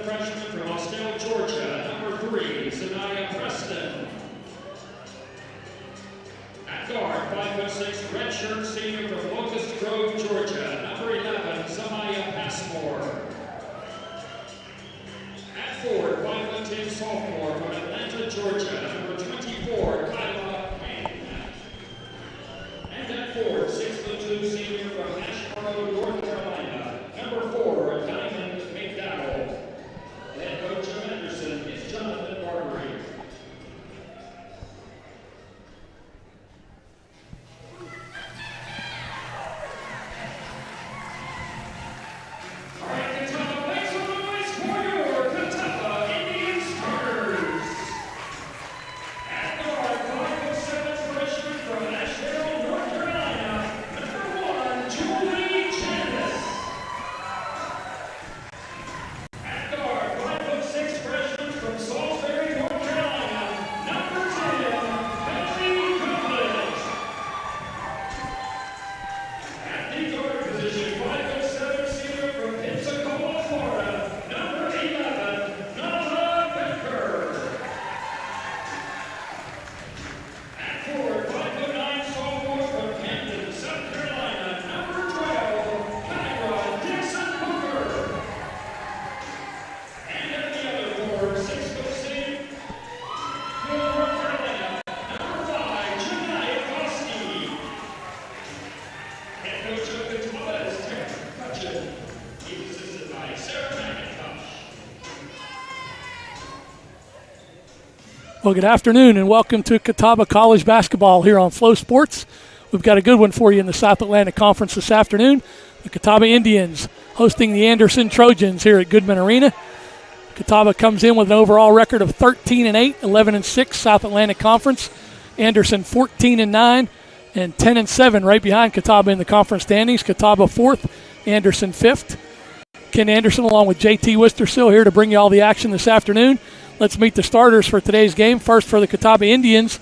freshman from Austell, Georgia, number 3, Zanaya Preston. At guard, 5'6", redshirt senior from Locust Grove, Georgia, number 11, Zamaya Passmore. At forward, 5'10", sophomore from Atlanta, Georgia, number 24, Kyla Payne. And at forward, 6'2", senior from Asheboro, North Carolina, number 4, Diamond McDowell. Head coach of Anderson is Jonathan Barbery. Well, good afternoon and welcome to Catawba College Basketball here on Flow Sports. We've got a good one for you in the South Atlantic Conference this afternoon. The Catawba Indians hosting the Anderson Trojans here at Goodman Arena. Catawba comes in with an overall record of 13-8, 11-6 South Atlantic Conference. Anderson 14-9 and 10-7 right behind Catawba in the conference standings. Catawba 4th, Anderson 5th. Ken Anderson along with JT Wistersill here to bring you all the action this afternoon. Let's meet the starters for today's game. First for the Catawba Indians,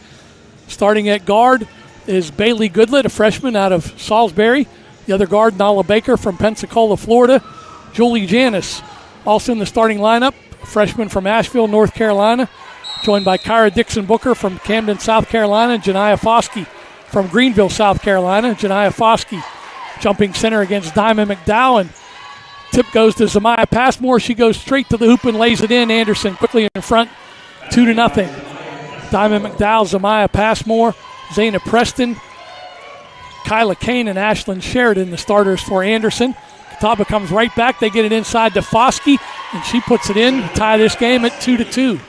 starting at guard is Bailey Goodlett, a freshman out of Salisbury. The other guard, Nala Baker from Pensacola, Florida. Julie Janis, also in the starting lineup, a freshman from Asheville, North Carolina, joined by Kyra Dixon Booker from Camden, South Carolina, Janiyah Foskey from Greenville, South Carolina. Janiyah Foskey jumping center against Diamond McDowell, and tip goes to Zamaya Passmore. She goes straight to the hoop and lays it in. Anderson quickly in front, 2-0. Diamond McDowell, Zamaya Passmore, Zayna Preston, Kyla Kane, and Ashlyn Sheridan, the starters for Anderson. Catawba comes right back. They get it inside to Foskey, and she puts it in to tie this game at 2-2.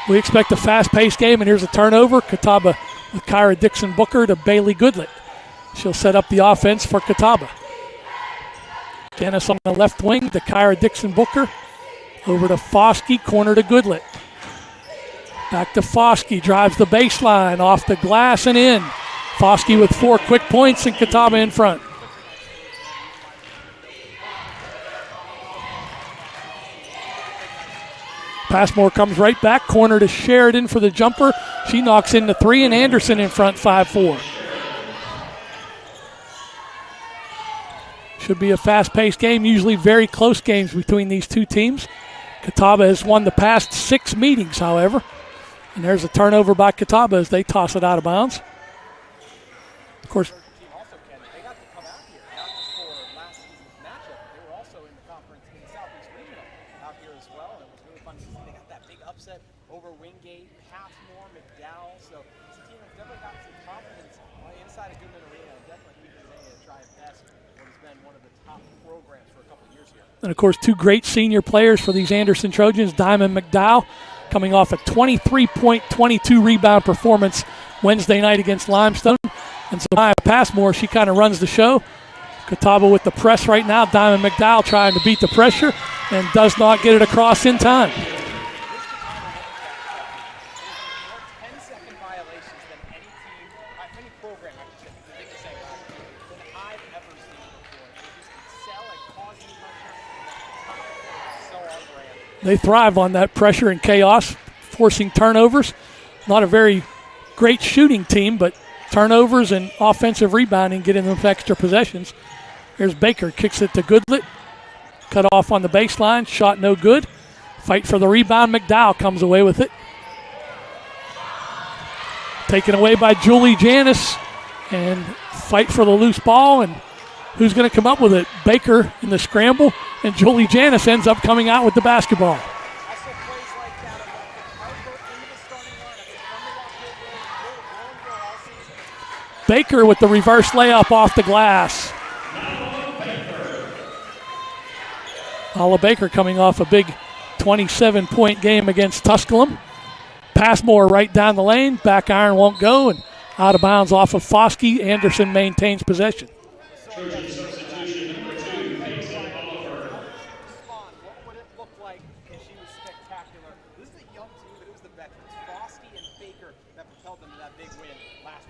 We expect a fast-paced game, and here's a turnover. Catawba with Kyra Dixon Booker to Bailey Goodlett. She'll set up the offense for Catawba. Janice on the left wing to Kyra Dixon Booker. Over to Foskey, corner to Goodlett. Back to Foskey, drives the baseline, off the glass and in. Foskey with 4 quick points and Catawba in front. Passmore comes right back, corner to Sheridan for the jumper. She knocks in the 3, and Anderson in front, 5-4. Should be a fast-paced game, usually very close games between these two teams. Catawba has won the past 6 meetings, however. And there's a turnover by Catawba as they toss it out of bounds. Of course, and of course, 2 great senior players for these Anderson Trojans. Diamond McDowell coming off a 23-point, 22-rebound performance Wednesday night against Limestone. And so Maya Passmore, she kind of runs the show. Catawba with the press right now. Diamond McDowell trying to beat the pressure and does not get it across in time. They thrive on that pressure and chaos, forcing turnovers. Not a very great shooting team, but turnovers and offensive rebounding, getting them extra possessions. Here's Baker, kicks it to Goodlet. Cut off on the baseline, shot no good. Fight for the rebound, McDowell comes away with it. Taken away by Julie Janis, and fight for the loose ball, and who's going to come up with it? Baker in the scramble, and Julie Janis ends up coming out with the basketball. Baker with the reverse layup off the glass. Paula Baker coming off a big 27-point game against Tusculum. Passmore right down the lane. Back iron won't go, and out of bounds off of Foskey. Anderson maintains possession. Trojan substitution number 2, Peyton Oliver. What would it look like if she was spectacular? This is the young team, but it was the veterans, Foskey and Baker, that propelled them to that big win last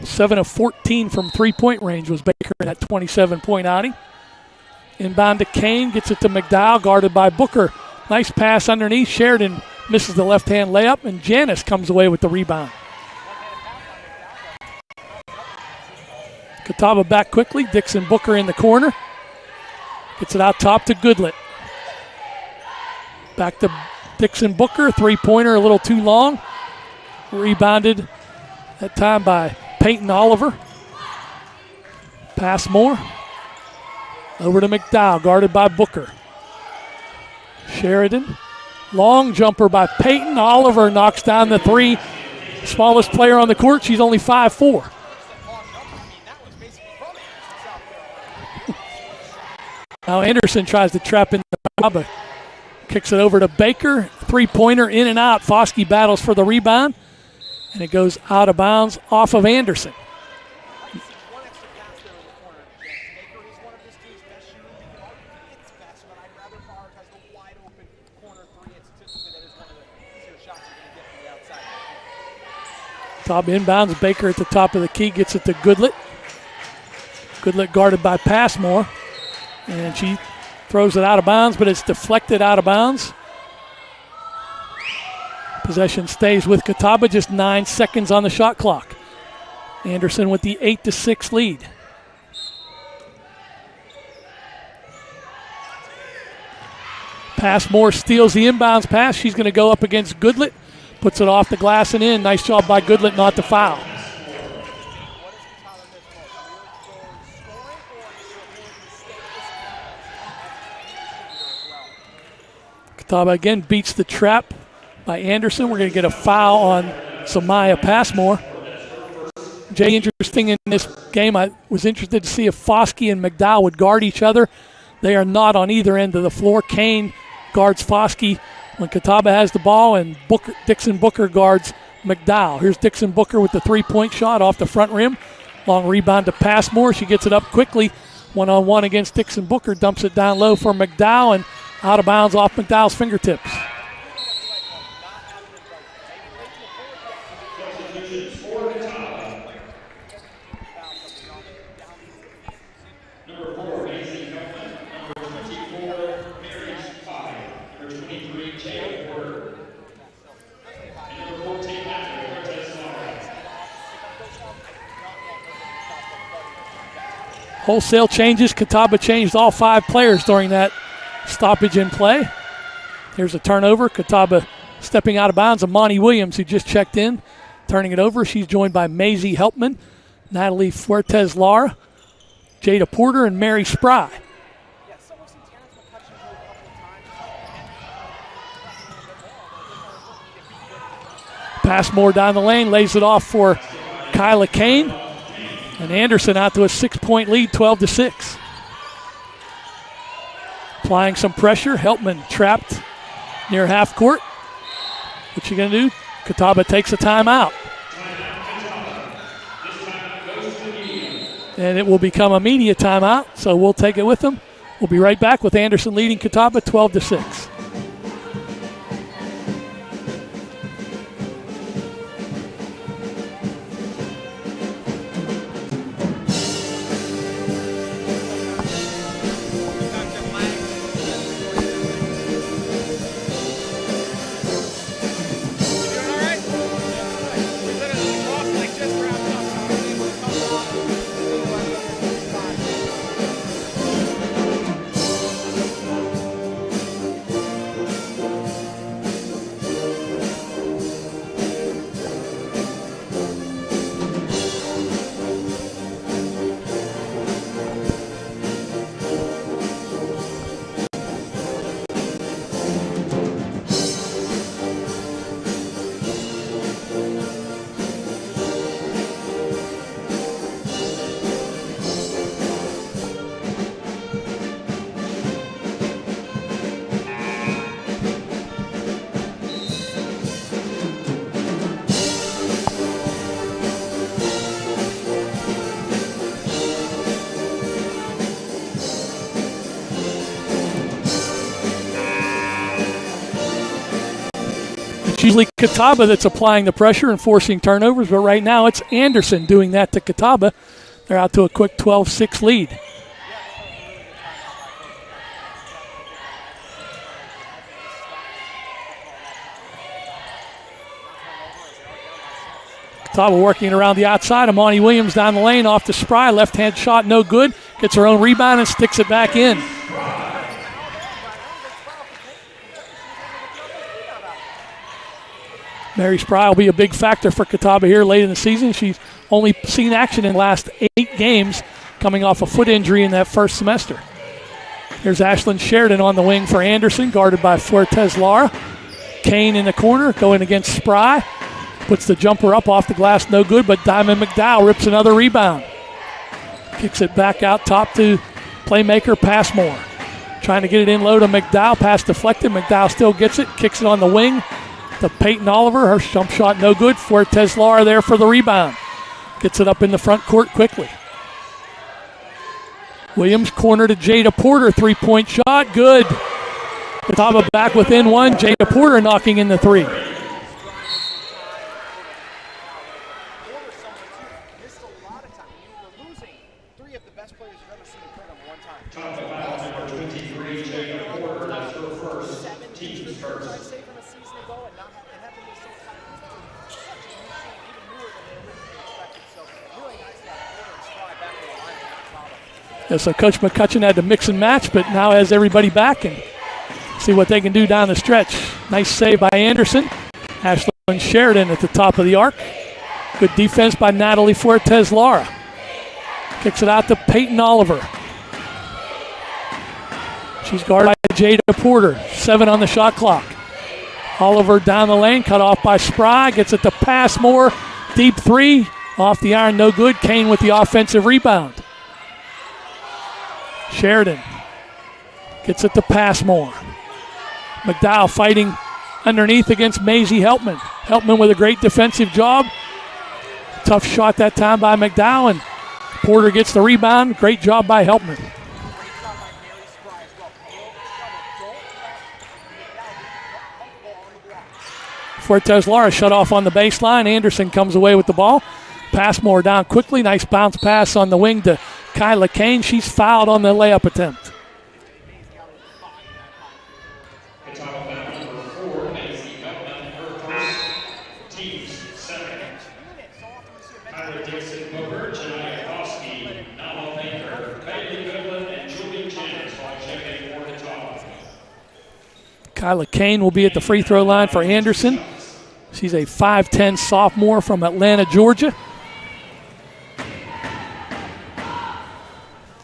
weekend. 7 of 14 from three-point range was Baker in that 27-point outing. Inbound to Kane, gets it to McDowell, guarded by Booker. Nice pass underneath. Sheridan misses the left-hand layup, and Janis comes away with the rebound. Catawba back quickly. Dixon Booker in the corner. Gets it out top to Goodlet. Back to Dixon Booker. Three-pointer a little too long. Rebounded that time by Peyton Oliver. Passmore. Over to McDowell, guarded by Booker. Sheridan. Long jumper by Peyton. Oliver knocks down the three. Smallest player on the court. She's only 5'4". Now Anderson tries to trap in the Catawba. Kicks it over to Baker. Three-pointer in and out. Foskey battles for the rebound. And it goes out of bounds off of Anderson. Top inbounds. Baker at the top of the key gets it to Goodlet. Goodlet guarded by Passmore. And she throws it out of bounds, but it's deflected out of bounds. Possession stays with Catawba, just 9 seconds on the shot clock. Anderson with the 8-6 lead. Passmore steals the inbounds pass. She's going to go up against Goodlet. Puts it off the glass and in. Nice job by Goodlet not to foul. Catawba again beats the trap by Anderson. We're going to get a foul on Samaya Passmore. Jay, interesting in this game, I was interested to see if Foskey and McDowell would guard each other. They are not on either end of the floor. Kane guards Foskey when Catawba has the ball, and Dixon Booker guards McDowell. Here's Dixon Booker with the three-point shot off the front rim. Long rebound to Passmore. She gets it up quickly. One-on-one against Dixon Booker. Dumps it down low for McDowell, and out of bounds off McDowell's fingertips. Number 4, Mason Copeland. Number 24, Mary Spy. Number 23, Jay Word. And number 14, Patrick Cortez Lara. Wholesale changes. Catawba changed all 5 players during that stoppage in play. Here's a turnover. Catawba stepping out of bounds. Amani Williams, who just checked in, turning it over. She's joined by Maisie Helpman, Natalie Fuertes Lara, Jada Porter, and Mary Spry. Passmore down the lane, lays it off for Kyla Kane. And Anderson out to a 6-point lead, 12-6. Applying some pressure. Helpman trapped near half court. What's she going to do? Catawba takes a timeout. And it will become a media timeout, so we'll take it with them. We'll be right back with Anderson leading Catawba 12-6. Doing all right? We literally lost like just wrapped up. It's usually Catawba that's applying the pressure and forcing turnovers, but right now it's Anderson doing that to Catawba. They're out to a quick 12-6 lead. Catawba working around the outside. Amani Williams down the lane off to Spry. Left-hand shot, no good. Gets her own rebound and sticks it back in. Mary Spry will be a big factor for Catawba here late in the season. She's only seen action in the last 8 games, coming off a foot injury in that first semester. Here's Ashlyn Sheridan on the wing for Anderson, guarded by Fuertes Lara. Kane in the corner, going against Spry. Puts the jumper up off the glass, no good, but Diamond McDowell rips another rebound. Kicks it back out top to playmaker Passmore. Trying to get it in low to McDowell, pass deflected. McDowell still gets it, kicks it on the wing to Peyton Oliver. Her jump shot no good. Fuertes Lara there for the rebound. Gets it up in the front court quickly. Williams corner to Jada Porter, three-point shot, good. Catawba back within one. Jada Porter knocking in the three. Yeah, so Coach McCutcheon had to mix and match, but now has everybody back and see what they can do down the stretch. Nice save by Anderson. Ashlyn Sheridan at the top of the arc. Good defense by Natalie Fuertes Lara. Kicks it out to Peyton Oliver. She's guarded by Jada Porter. 7 on the shot clock. Oliver down the lane, cut off by Spry. Gets it to Passmore. Deep three. Off the iron, no good. Kane with the offensive rebound. Sheridan gets it to Passmore. McDowell fighting underneath against Maisie Helpman. Helpman with a great defensive job. Tough shot that time by McDowell, and Porter gets the rebound. Great job by Helpman. Fuertes Lara shut off on the baseline. Anderson comes away with the ball. Passmore down quickly. Nice bounce pass on the wing to Kyla Kane. She's fouled on the layup attempt. Kyla Kane will be at the free throw line for Anderson. She's a 5'10 sophomore from Atlanta, Georgia.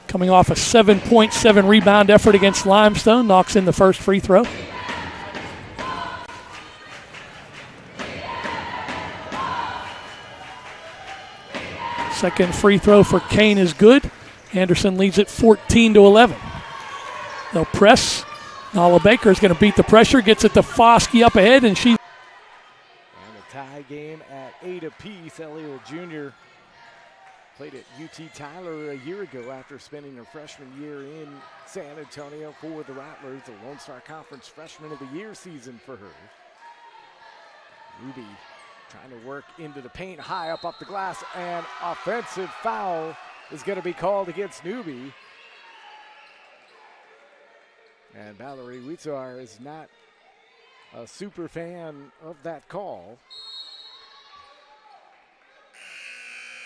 Coming off a 7.7 rebound effort against Limestone. Knocks in the first free throw. Second free throw for Kane is good. Anderson leads it 14-11. They'll press. Nala Baker is going to beat the pressure. Gets it to Foskey up ahead, and she. And a tie game at 8 apiece. Elliott Jr. played at UT Tyler a year ago after spending her freshman year in San Antonio for the Rattlers. The Lone Star Conference Freshman of the Year season for her. Ruby trying to work into the paint, high up the glass, and offensive foul is going to be called against Newby. And Valerie Witzar is not a super fan of that call.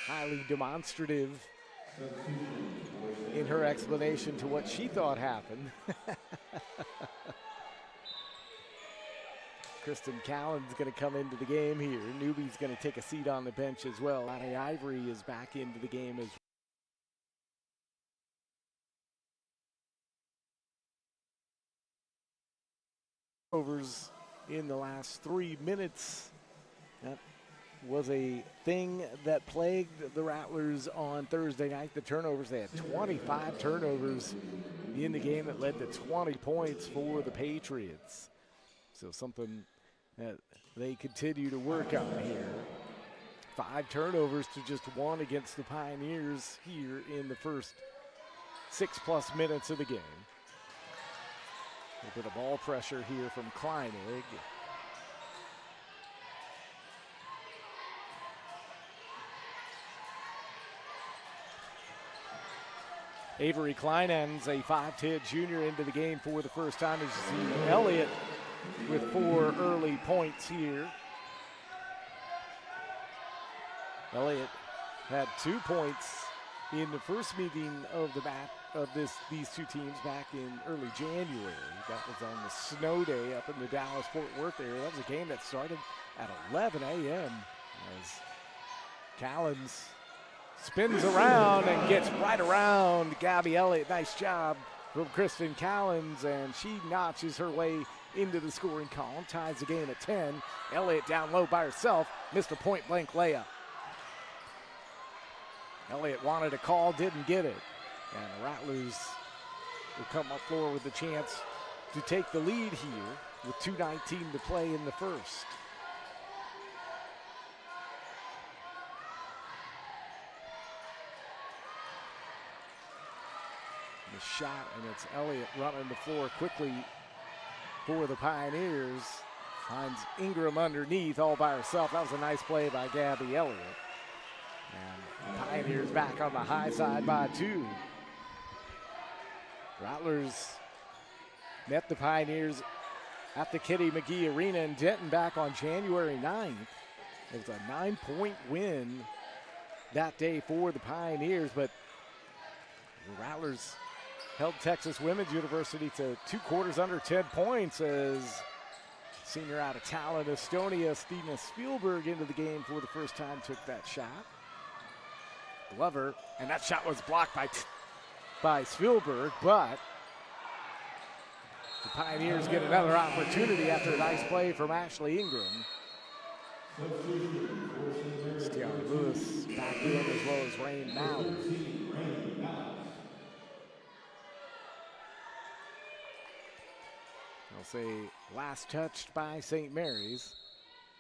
Highly demonstrative in her explanation to what she thought happened. Kristen Callan's going to come into the game here. Newby's going to take a seat on the bench as well. Lonnie Ivory is back into the game as well. Overs in the last 3 minutes. That was a thing that plagued the Rattlers on Thursday night. The turnovers, they had 25 turnovers in the game that led to 20 points for the Patriots. So something that they continue to work on here. 5 turnovers to just 1 against the Pioneers here in the first 6+ minutes of the game. A bit of ball pressure here from Kleinig. Avery Kleinens, a 5'10 junior, into the game for the first time. As you see Elliott with 4 early points here. Elliott had 2 points in the first meeting of these two teams back in early January. That was on the snow day up in the Dallas-Fort Worth area. That was a game that started at 11 a.m. as Callens spins around and gets right around Gabby Elliott. Nice job from Kristen Callens, and she notches her way into the scoring column, ties the game at 10. Elliott down low by herself, missed a point-blank layup. Elliott wanted a call, didn't get it. And the Rattlers will come up floor with a chance to take the lead here with 2:19 to play in the first. The shot, and it's Elliott running the floor quickly for the Pioneers. Finds Ingram underneath all by herself. That was a nice play by Gabby Elliott. And the Pioneers back on the high side by 2. Rattlers met the Pioneers at the Kitty McGee Arena in Denton back on January 9th. It was a 9-point win that day for the Pioneers, but the Rattlers held Texas Women's University to 2 quarters under 10 points as senior out of talent Estonia Stina Spielberg into the game for the first time took that shot. Glover, and that shot was blocked by Spielberg, but the Pioneers get another opportunity after a nice play from Ashley Ingram. Stiara Lewis back in as well as Rain Mallard. I'll say last touched by St. Mary's.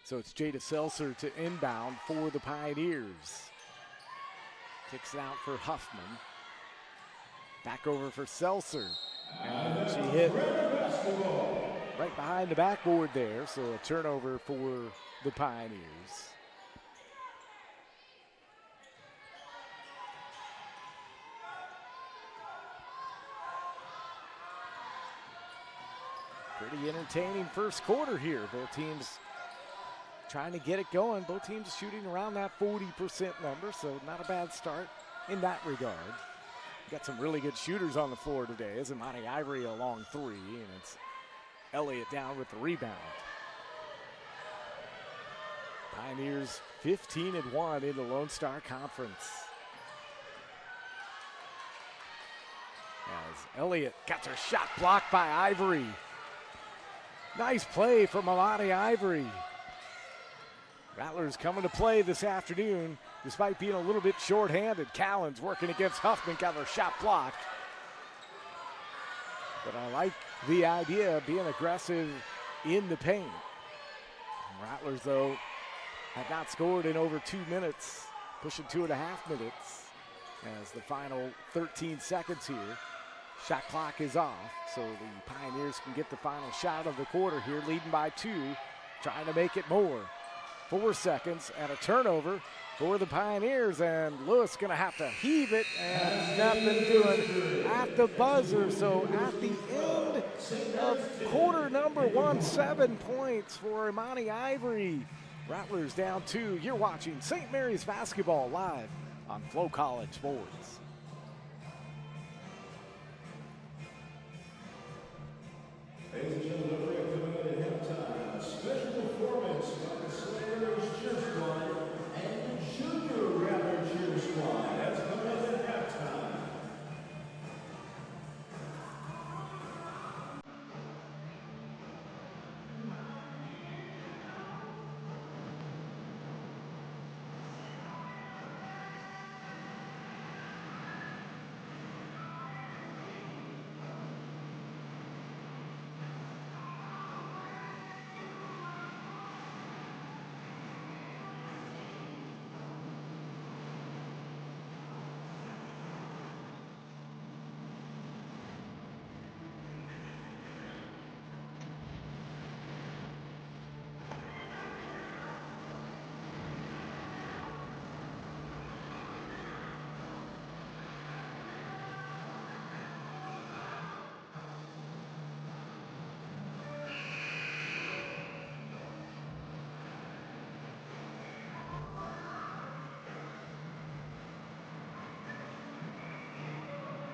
So it's Jada Seltzer to inbound for the Pioneers. Kicks it out for Huffman. Back over for Seltzer. And she hit right behind the backboard there. So a turnover for the Pioneers. Pretty entertaining first quarter here. Both teams trying to get it going. Both teams shooting around that 40% number, so not a bad start in that regard. Got some really good shooters on the floor today. It's Imani Ivory a long 3, and it's Elliott down with the rebound. Pioneers 15-1 in the Lone Star Conference. As Elliott got her shot blocked by Ivory. Nice play from Imani Ivory. Rattlers coming to play this afternoon despite being a little bit short-handed. Callens working against Huffman, got her shot blocked. But I like the idea of being aggressive in the paint. Rattlers, though, have not scored in over 2 minutes, pushing 2.5 minutes as the final 13 seconds here. Shot clock is off, so the Pioneers can get the final shot of the quarter here, leading by 2, trying to make it more. 4 seconds and a turnover for the Pioneers, and Lewis gonna have to heave it, and nothing doing at the buzzer. So at the end of quarter number 1, 7 points for Imani Ivory. Rattlers down 2. You're watching St. Mary's basketball live on FloCollege Sports. Ladies and gentlemen, we are coming in at halftime. A special performance by the Slayers cheer squad and the Junior Rattler cheer squad. That's coming up at halftime.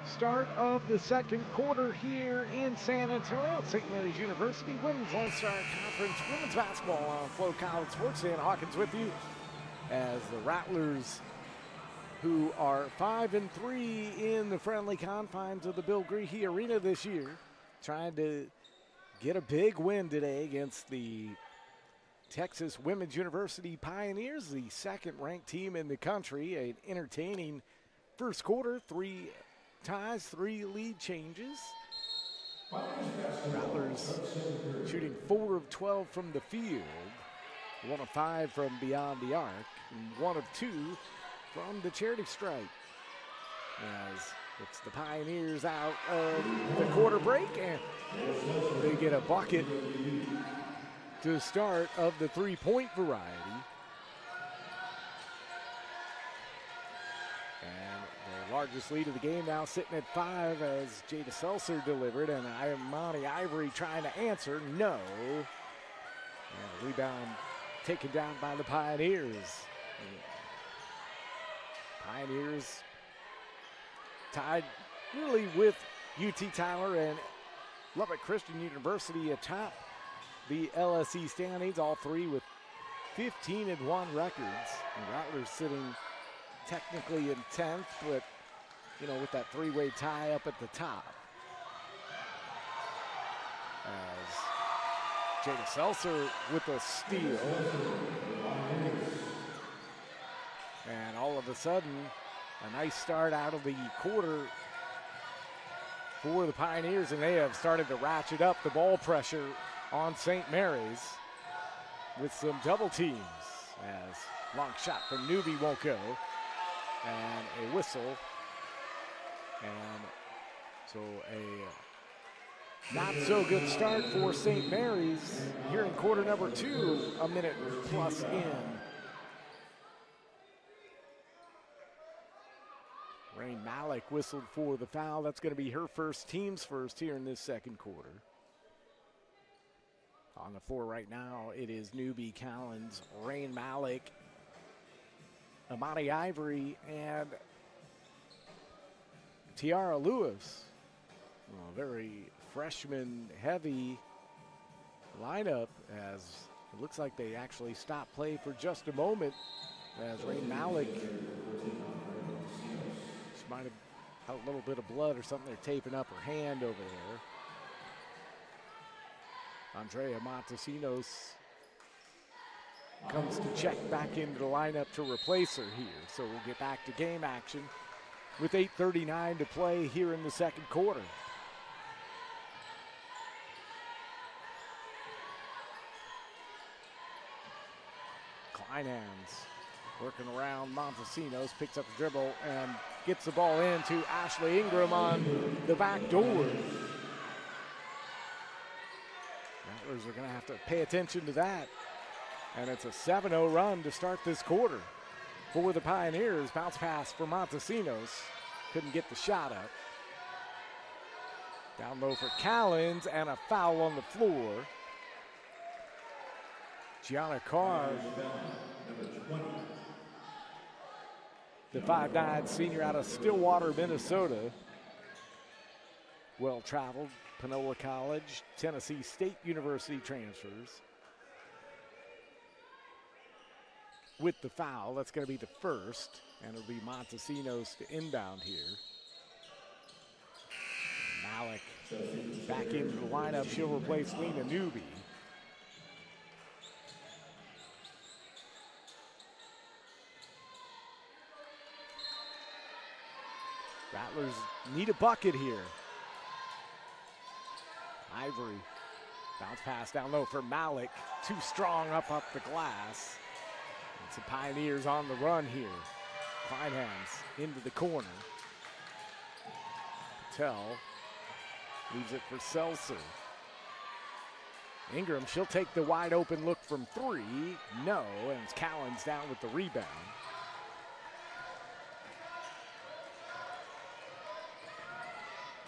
Start of the second quarter here in San Antonio at St. Mary's University. Women's Lone Star Conference women's basketball on FloCollege Sports. Dan Hawkins with you as the Rattlers, who are 5-3 in the friendly confines of the Bill Greehey Arena this year, trying to get a big win today against the Texas Women's University Pioneers, the second-ranked team in the country. An entertaining first quarter, 3 ties, 3 lead changes. Rattlers shooting 4 of 12 from the field, 1 of 5 from beyond the arc, and 1 of 2 from the charity stripe. As it's the Pioneers out of the quarter break, and they get a bucket to start of the 3-point variety. And the largest lead of the game now sitting at 5 as Jada Seltzer delivered, and Imani Ivory trying to answer, no. And rebound taken down by the Pioneers. Pioneers tied really with UT Tyler and Lubbock Christian University atop the LSE standings, all 3 with 15-1 records. And Rattlers sitting technically in 10th, but you know, with that 3-way tie up at the top. As Jada Seltzer with a steal. And all of a sudden, a nice start out of the quarter for the Pioneers, and they have started to ratchet up the ball pressure on St. Mary's with some double teams, as long shot from Newby won't go, and a whistle, and so a not so good start for St. Mary's here in quarter number 2, a minute plus in. Rain Malik whistled for the foul. That's going to be her first, team's first here in this second quarter. On the floor right now, it is Newby, Collins, Rain Malik, Imani Ivory, and Tiara Lewis. Well, very freshman-heavy lineup, as it looks like they actually stopped play for just a moment, as Rain Malik, she might have had a little bit of blood or something. They're taping up her hand over there. Andrea Montesinos comes to check back into the lineup to replace her here. So we'll get back to game action with 8:39 to play here in the second quarter. Kleinhans working around Montesinos, picks up the dribble and gets the ball in to Ashley Ingram on the back door. Rattlers are going to have to pay attention to that. And it's a 7-0 run to start this quarter for the Pioneers. Bounce pass for Montesinos. Couldn't get the shot up. Down low for Collins, and a foul on the floor. Gianna Carr, the 5'9" senior out of Stillwater, Minnesota. Well-traveled, Panola College, Tennessee State University transfers. With the foul, that's going to be the first, and it'll be Montesinos to inbound here. Malik back into the lineup. She'll replace Lena Newby. Rattlers need a bucket here. Ivory, bounce pass down low for Malik. Too strong up the glass. It's the Pioneers on the run here. Kleinhans into the corner. Patel leaves it for Seltzer. Ingram, she'll take the wide open look from 3. No, and it's Collins down with the rebound.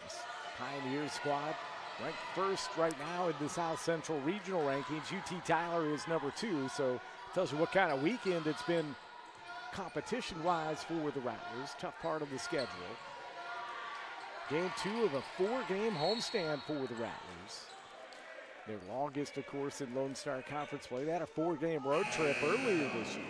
This Pioneers squad ranked first right now in the South Central Regional rankings. UT Tyler is number 2, so tells you what kind of weekend it's been competition-wise for the Rattlers. Tough part of the schedule. Game 2 of a 4-game homestand for the Rattlers. Their longest, of course, in Lone Star Conference play. They had a 4-game road trip earlier this year.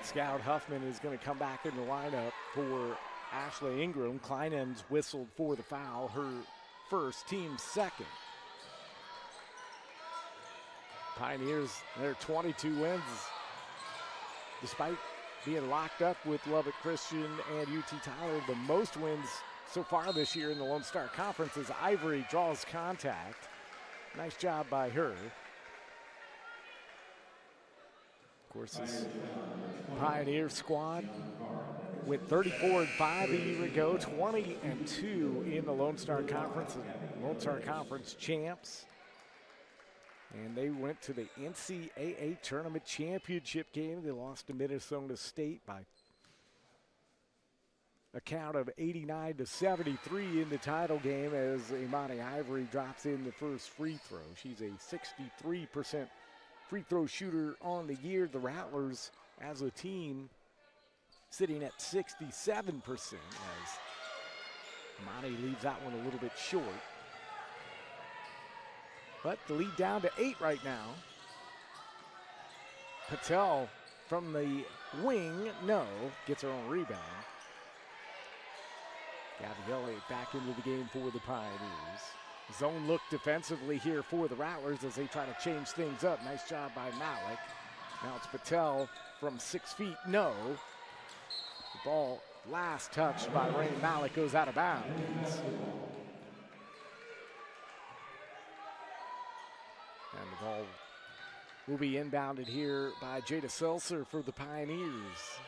Scout Huffman is going to come back in the lineup for Ashley Ingram. Kleinens whistled for the foul, her first, team second. Pioneers, their 22 wins, despite being locked up with Lubbock Christian and UT Tyler. The most wins so far this year in the Lone Star Conference as Ivory draws contact. Nice job by her. Of course, this Pioneer squad went 34-5 a year ago, 20-2 in the Lone Star Conference, Lone Star Conference champs. And they went to the NCAA Tournament Championship game. They lost to Minnesota State by a count of 89-73 in the title game as Imani Ivory drops in the first free throw. She's a 63% free throw shooter on the year. The Rattlers, as a team, sitting at 67% as Imani leaves that one a little bit short. But the lead down to 8 right now. Patel from the wing, no, gets her own rebound. Gabby Elliott back into the game for the Pioneers. Zone look defensively here for the Rattlers as they try to change things up. Nice job by Malik. Now it's Patel from 6 feet, no. The ball last touched by Rain Malik goes out of bounds. And the ball will be inbounded here by Jada Seltzer for the Pioneers.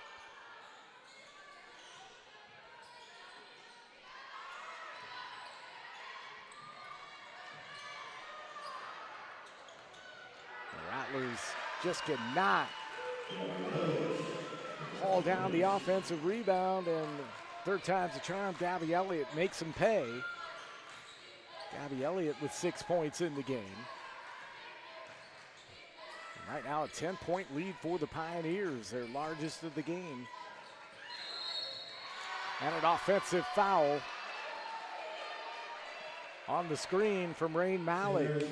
The Rattlers just cannot haul down the offensive rebound, and third time's a charm. Gabby Elliott makes them pay. Gabby Elliott with 6 points in the game. Right now, a 10-point lead for the Pioneers, their largest of the game. And an offensive foul on the screen from Rain Malik.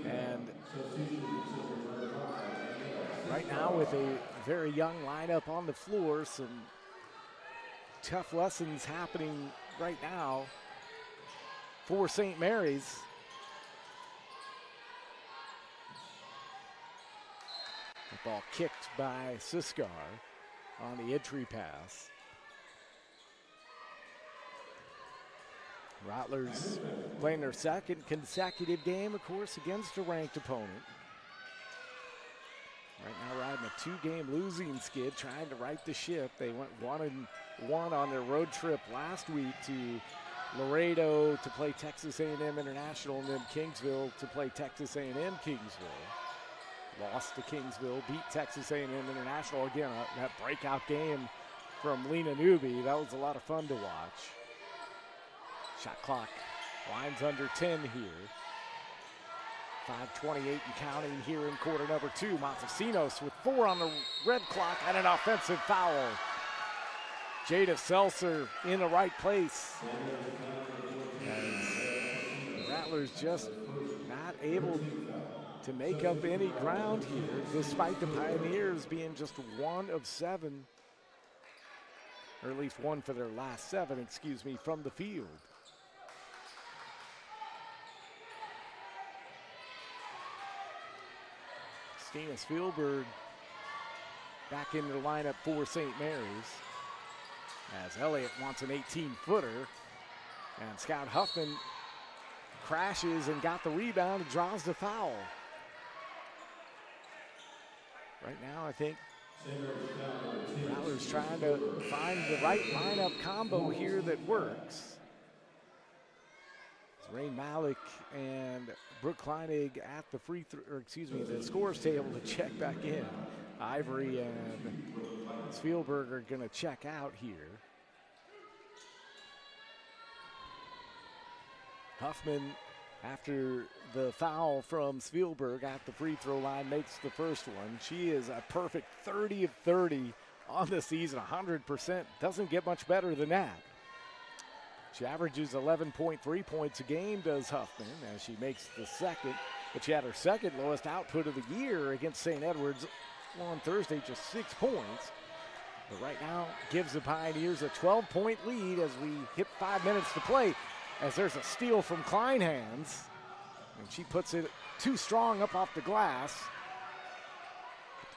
And right now, with a very young lineup on the floor, some tough lessons happening right now for St. Mary's. The ball kicked by Siskar on the entry pass. Rattlers playing their second consecutive game, of course, against a ranked opponent. Right now riding a 2-game losing skid, trying to right the ship. They went 1-1 on their road trip last week to Laredo to play Texas A&M International, and then Kingsville to play Texas A&M Kingsville. Lost to Kingsville, beat Texas A&M International. Again, that breakout game from Lena Newby. That was a lot of fun to watch. Shot clock lines under 10 here. 5:28 and counting here in quarter number 2. Montesinos with 4 on the red clock and an offensive foul. Jada Seltzer in the right place. As the Rattlers just not able to make up any ground here, despite the Pioneers being just 1 of 7, or at least 1 for their last 7, excuse me, from the field. Stina Spielberg back in the lineup for St. Mary's, as Elliott wants an 18-footer, and Scout Huffman crashes and got the rebound and draws the foul. Right now, I think Rattlers trying to find the right lineup combo here that works. It's Rain Malik and Brooke Kleinig at the the scores table to check back in. Ivory and Spielberg are going to check out here. Huffman after the foul from Spielberg at the free throw line, makes the first one. She is a perfect 30 of 30 on the season, 100%. Doesn't get much better than that. She averages 11.3 points a game, does Huffman, as she makes the second. But she had her second lowest output of the year against St. Edwards on Thursday, just 6 points. But right now gives the Pioneers a 12-point lead as we hit 5 minutes to play, as there's a steal from Kleinhans. And she puts it too strong up off the glass.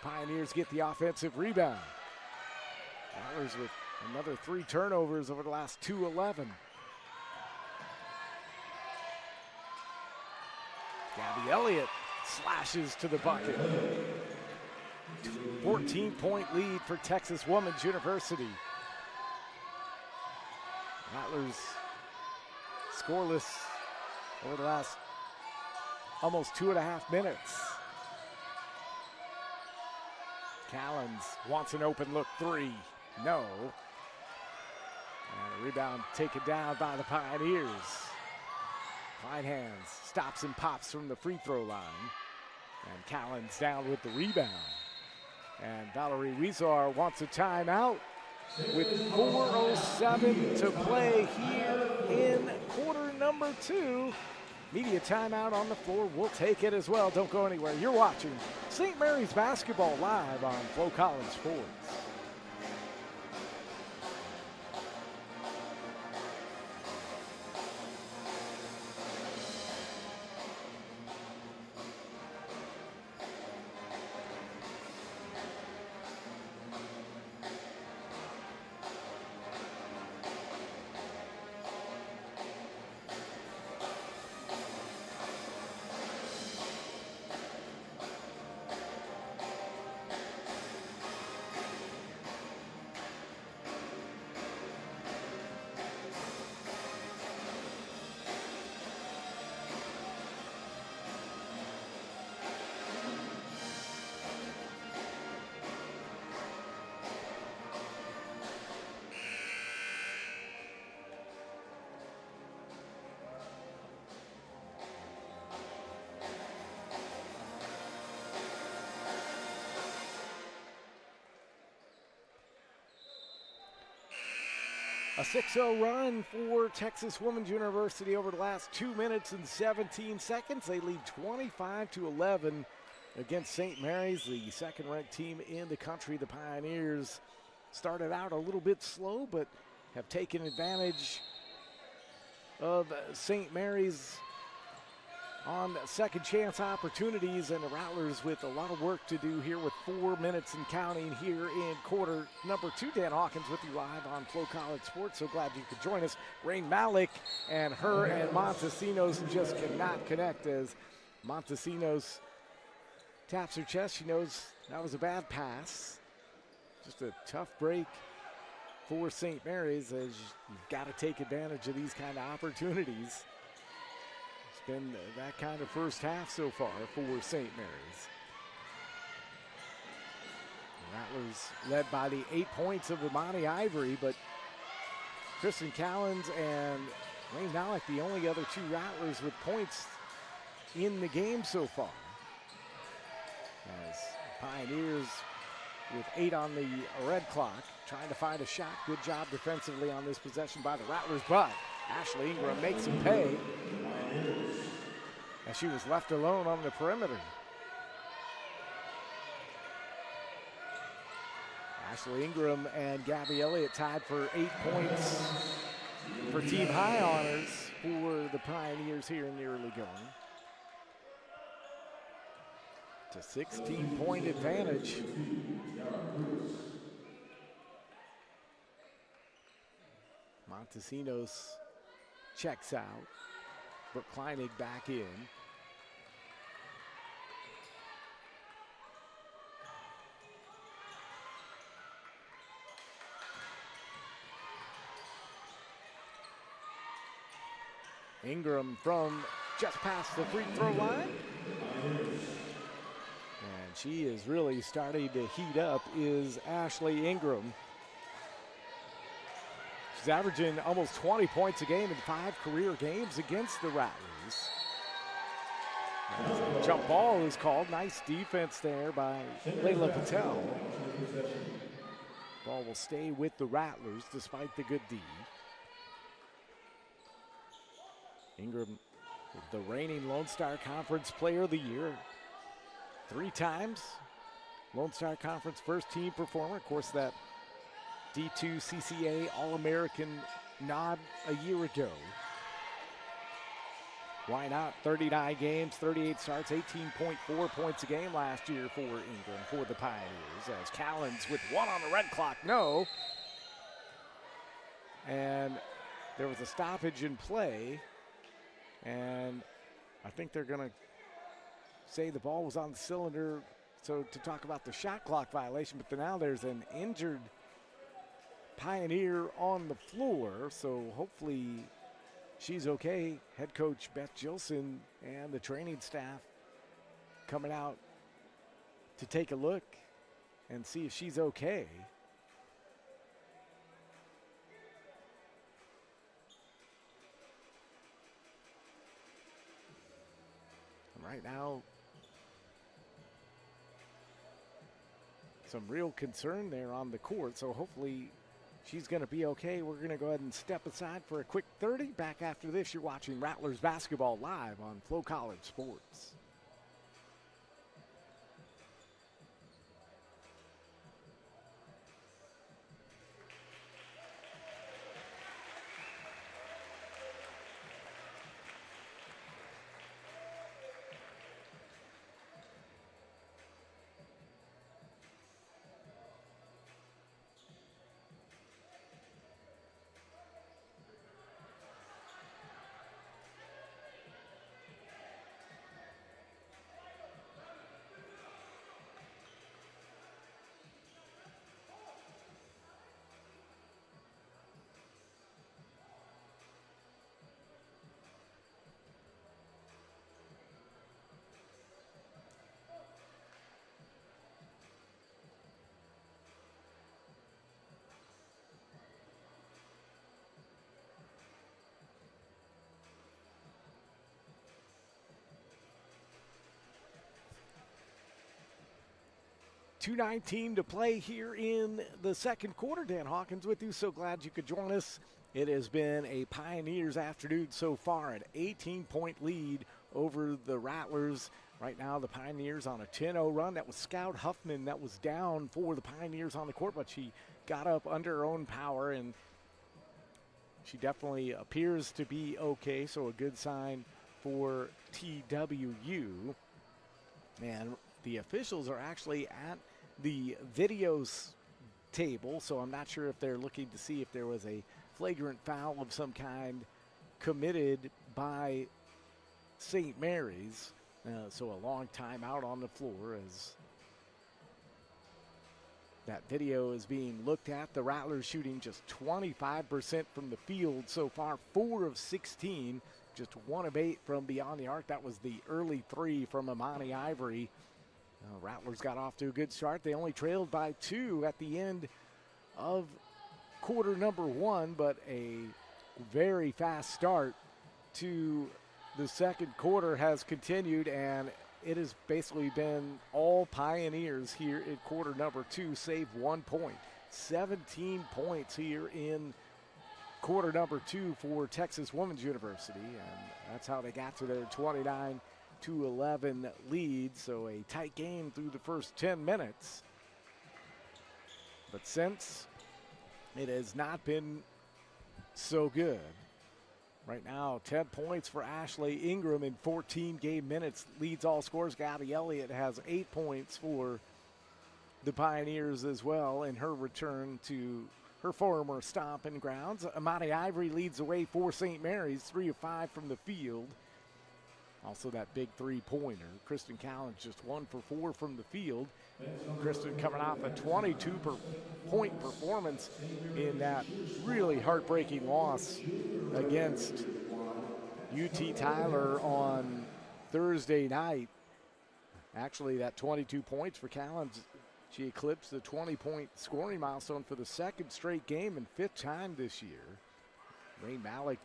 The Pioneers get the offensive rebound. Rattlers with another 3 turnovers over the last 2-11. Gabby Elliott slashes to the bucket. 14-point lead for Texas Women's University. Rattlers scoreless over the last almost 2.5 minutes. Callens wants an open look three. No. And a rebound taken down by the Pioneers. Kleinhans stops and pops from the free throw line. And Callens down with the rebound. And Valerie Weezar wants a timeout with 4:07 to play here in quarter number 2. Media timeout on the floor. We'll take it as well. Don't go anywhere. You're watching St. Mary's Basketball live on FloCollege Sports. A 6-0 run for Texas Women's University over the last 2 minutes and 17 seconds. They lead 25-11 against St. Mary's, the second-ranked team in the country. The Pioneers started out a little bit slow, but have taken advantage of St. Mary's on second chance opportunities, and the Rattlers with a lot of work to do here with 4 minutes and counting here in quarter number 2. Dan Hawkins with you live on FloCollege Sports. So glad you could join us. Rain Malik and her and Montesinos just cannot connect as Montesinos taps her chest. She knows that was a bad pass. Just a tough break for St. Mary's, as you've got to take advantage of these kind of opportunities. Been that kind of first half so far for St. Mary's. The Rattlers led by the 8 points of Imani Ivory, but Kristen Callens and Rain Malik, the only other 2 Rattlers with points in the game so far. As Pioneers with 8 on the red clock, trying to find a shot. Good job defensively on this possession by the Rattlers, but Ashley Ingram makes them pay as she was left alone on the perimeter. Ashley Ingram and Gabby Elliott tied for 8 points for team high honors for the Pioneers here in the early going. It's a 16-point advantage. Montesinos checks out. Brooke Kleinig back in. Ingram from just past the free throw line. And she is really starting to heat up, is Ashley Ingram. She's averaging almost 20 points a game in 5 career games against the Rattlers. Jump ball is called. Nice defense there by Layla Patel. Ball will stay with the Rattlers despite the good D. Ingram, the reigning Lone Star Conference Player of the Year. 3 times Lone Star Conference first team performer. Of course, that D2 CCA All-American nod a year ago. Why not? 39 games, 38 starts, 18.4 points a game last year for Ingram, for the Pioneers. As Callens with 1 on the red clock, no. And there was a stoppage in play. And I think they're going to say the ball was on the cylinder, so to talk about the shot clock violation, but now there's an injured Pioneer on the floor, so hopefully she's okay. Head coach Beth Gilson and the training staff coming out to take a look and see if she's okay. And right now, some real concern there on the court, so hopefully she's going to be okay. We're going to go ahead and step aside for a quick 30. Back after this, you're watching Rattlers basketball live on FloCollege Sports. .219 to play here in the second quarter. Dan Hawkins with you. So glad you could join us. It has been a Pioneers afternoon so far. An 18-point lead over the Rattlers. Right now, the Pioneers on a 10-0 run. That was Scout Huffman that was down for the Pioneers on the court, but she got up under her own power, and she definitely appears to be okay, so a good sign for TWU. And the officials are actually at the videos table, so I'm not sure if they're looking to see if there was a flagrant foul of some kind committed by St. Mary's. So a long time out on the floor as that video is being looked at. The Rattlers shooting just 25% from the field so far, 4 of 16, just 1 of 8 from beyond the arc. That was the early 3 from Amani Ivory. Rattlers got off to a good start. They only trailed by 2 at the end of quarter number 1, but a very fast start to the second quarter has continued, and it has basically been all Pioneers here in quarter number 2, save 1 point. 17 points here in quarter number 2 for Texas Women's University, and that's how they got to their 29-11 lead. So a tight game through the first 10 minutes. But since, it has not been so good. Right now, 10 points for Ashley Ingram in 14 game minutes. Leads all scores. Gabby Elliott has 8 points for the Pioneers as well in her return to her former stomping grounds. Amani Ivory leads the way for St. Mary's, 3 of 5 from the field. Also that big three-pointer. Kristen Callens just 1 for 4 from the field. Kristen coming off a 22-point performance in that really heartbreaking loss against UT Tyler on Thursday night. Actually, that 22 points for Callens, she eclipsed the 20-point scoring milestone for the second straight game and 5th time this year. Rain Malik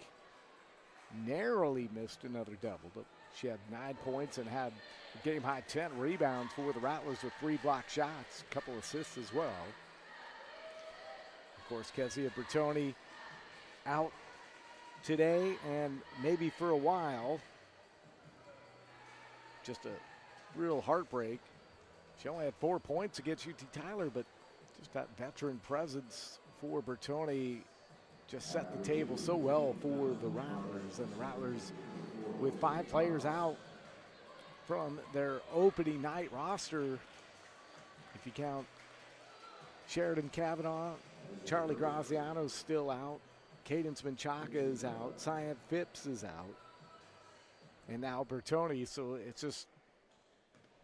narrowly missed another double, but She had 9 points and had a game-high 10 rebounds for the Rattlers with 3 block shots, a couple assists as well. Of course, Kezia Bertoni out today and maybe for a while. Just a real heartbreak. She only had 4 points against UT Tyler, but just that veteran presence for Bertoni just set the table so well for the Rattlers. And the Rattlers, with 5 players out from their opening night roster, if you count Sheridan Kavanaugh, Charlie Graziano's still out, Cadence Menchaca is out, Cyan Phipps is out, and now Bertoni. So it's just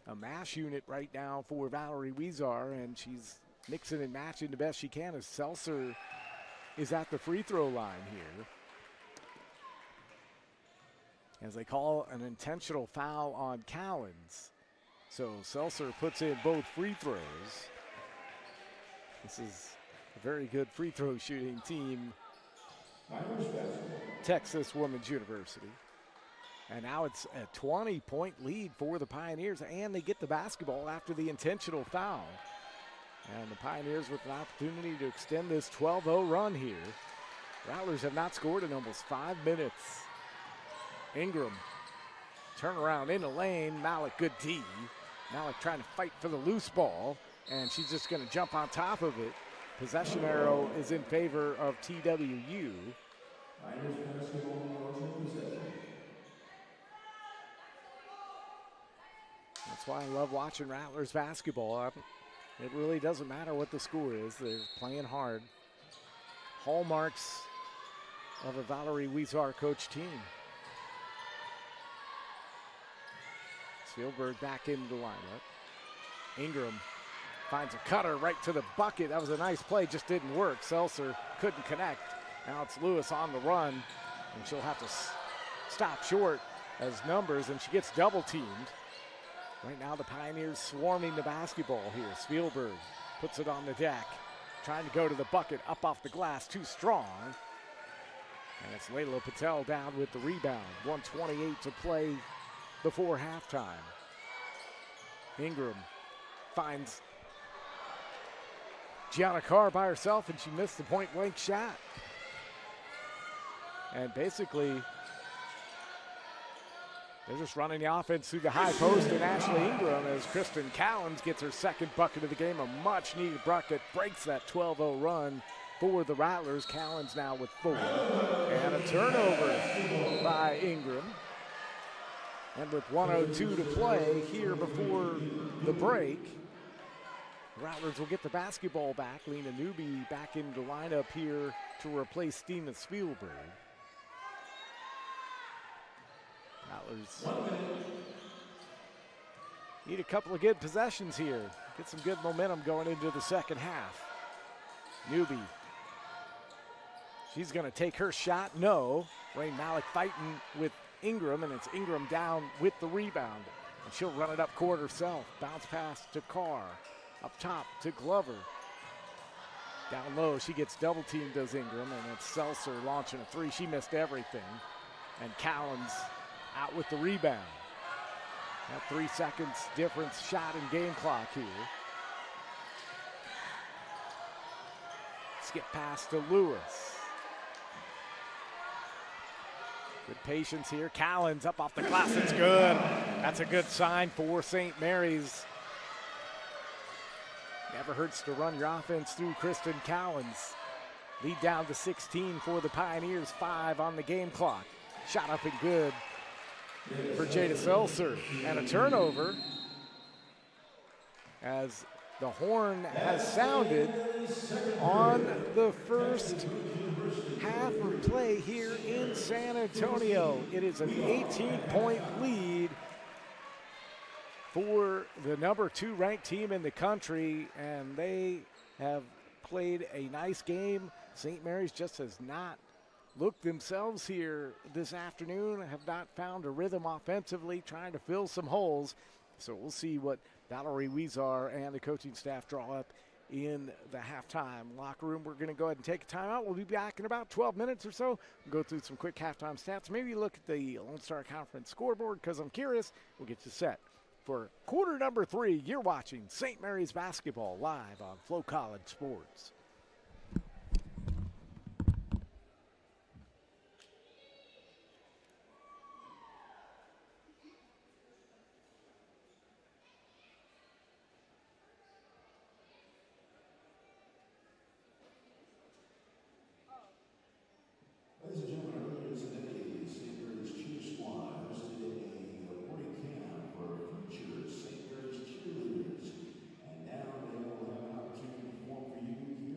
a mash unit right now for Valerie Weezar, and she's mixing and matching the best she can as Seltzer is at the free throw line here. As they call an intentional foul on Callens. So Seltzer puts in both free throws. This is a very good free throw shooting team, Texas Women's University. And now it's a 20-point lead for the Pioneers, and they get the basketball after the intentional foul. And the Pioneers with an opportunity to extend this 12-0 run here. Rattlers have not scored in almost 5 minutes. Ingram, turnaround in the lane. Malik, good D. Malik trying to fight for the loose ball, and she's just going to jump on top of it. Possession arrow is in favor of TWU. That's why I love watching Rattlers basketball. It really doesn't matter what the score is. They're playing hard. Hallmarks of a Valerie Weezar coach team. Spielberg back into the lineup. Ingram finds a cutter right to the bucket. That was a nice play, just didn't work. Seltzer couldn't connect. Now it's Lewis on the run, and she'll have to stop short as numbers, and she gets double teamed. Right now the Pioneers swarming the basketball here. Spielberg puts it on the deck, trying to go to the bucket, up off the glass, too strong. And it's Layla Patel down with the rebound. 1:28 to play before halftime. Ingram finds Gianna Carr by herself, and she missed the point-blank shot. And basically, they're just running the offense through the high post, and Ashley Ingram, as Kristen Callens gets her second bucket of the game, a much-needed bucket, breaks that 12-0 run for the Rattlers. Callens now with 4. And a turnover by Ingram. And with 1:02 to play here before the break, Rattlers will get the basketball back. Lena Newby back into the lineup here to replace Stina Spielberg. Rattlers need a couple of good possessions here. Get some good momentum going into the second half. Newby. She's going to take her shot. No. Rain Malik fighting with Ingram, and it's Ingram down with the rebound. And she'll run it up court herself. Bounce pass to Carr. Up top to Glover. Down low, she gets double teamed, does Ingram, and it's Seltzer launching a 3. She missed everything. And Callens out with the rebound. That 3 seconds difference shot in game clock here. Skip pass to Lewis. Good patience here. Callens up off the glass. It's good. That's a good sign for St. Mary's. Never hurts to run your offense through Kristen Callens. Lead down to 16 for the Pioneers. 5 on the game clock. Shot up and good for Jada Seltzer. And a turnover as the horn has sounded on the first half of play here in San Antonio. It is an 18-point lead for the number 2 ranked team in the country, and they have played a nice game. St. Mary's just has not looked themselves here this afternoon, have not found a rhythm offensively, trying to fill some holes. So we'll see what Valerie Weezar and the coaching staff draw up in the halftime locker room. We're going to go ahead and take a timeout. We'll be back in about 12 minutes or so. We'll go through some quick halftime stats. Maybe look at the Lone Star Conference scoreboard because I'm curious. We'll get you set for quarter number 3. You're watching St. Mary's basketball live on FloCollege Sports. Ladies and gentlemen, earlier today, St. Mary's cheer squad hosted a morning camp for future St. Mary's cheerleaders. And now they will have an opportunity to perform for you here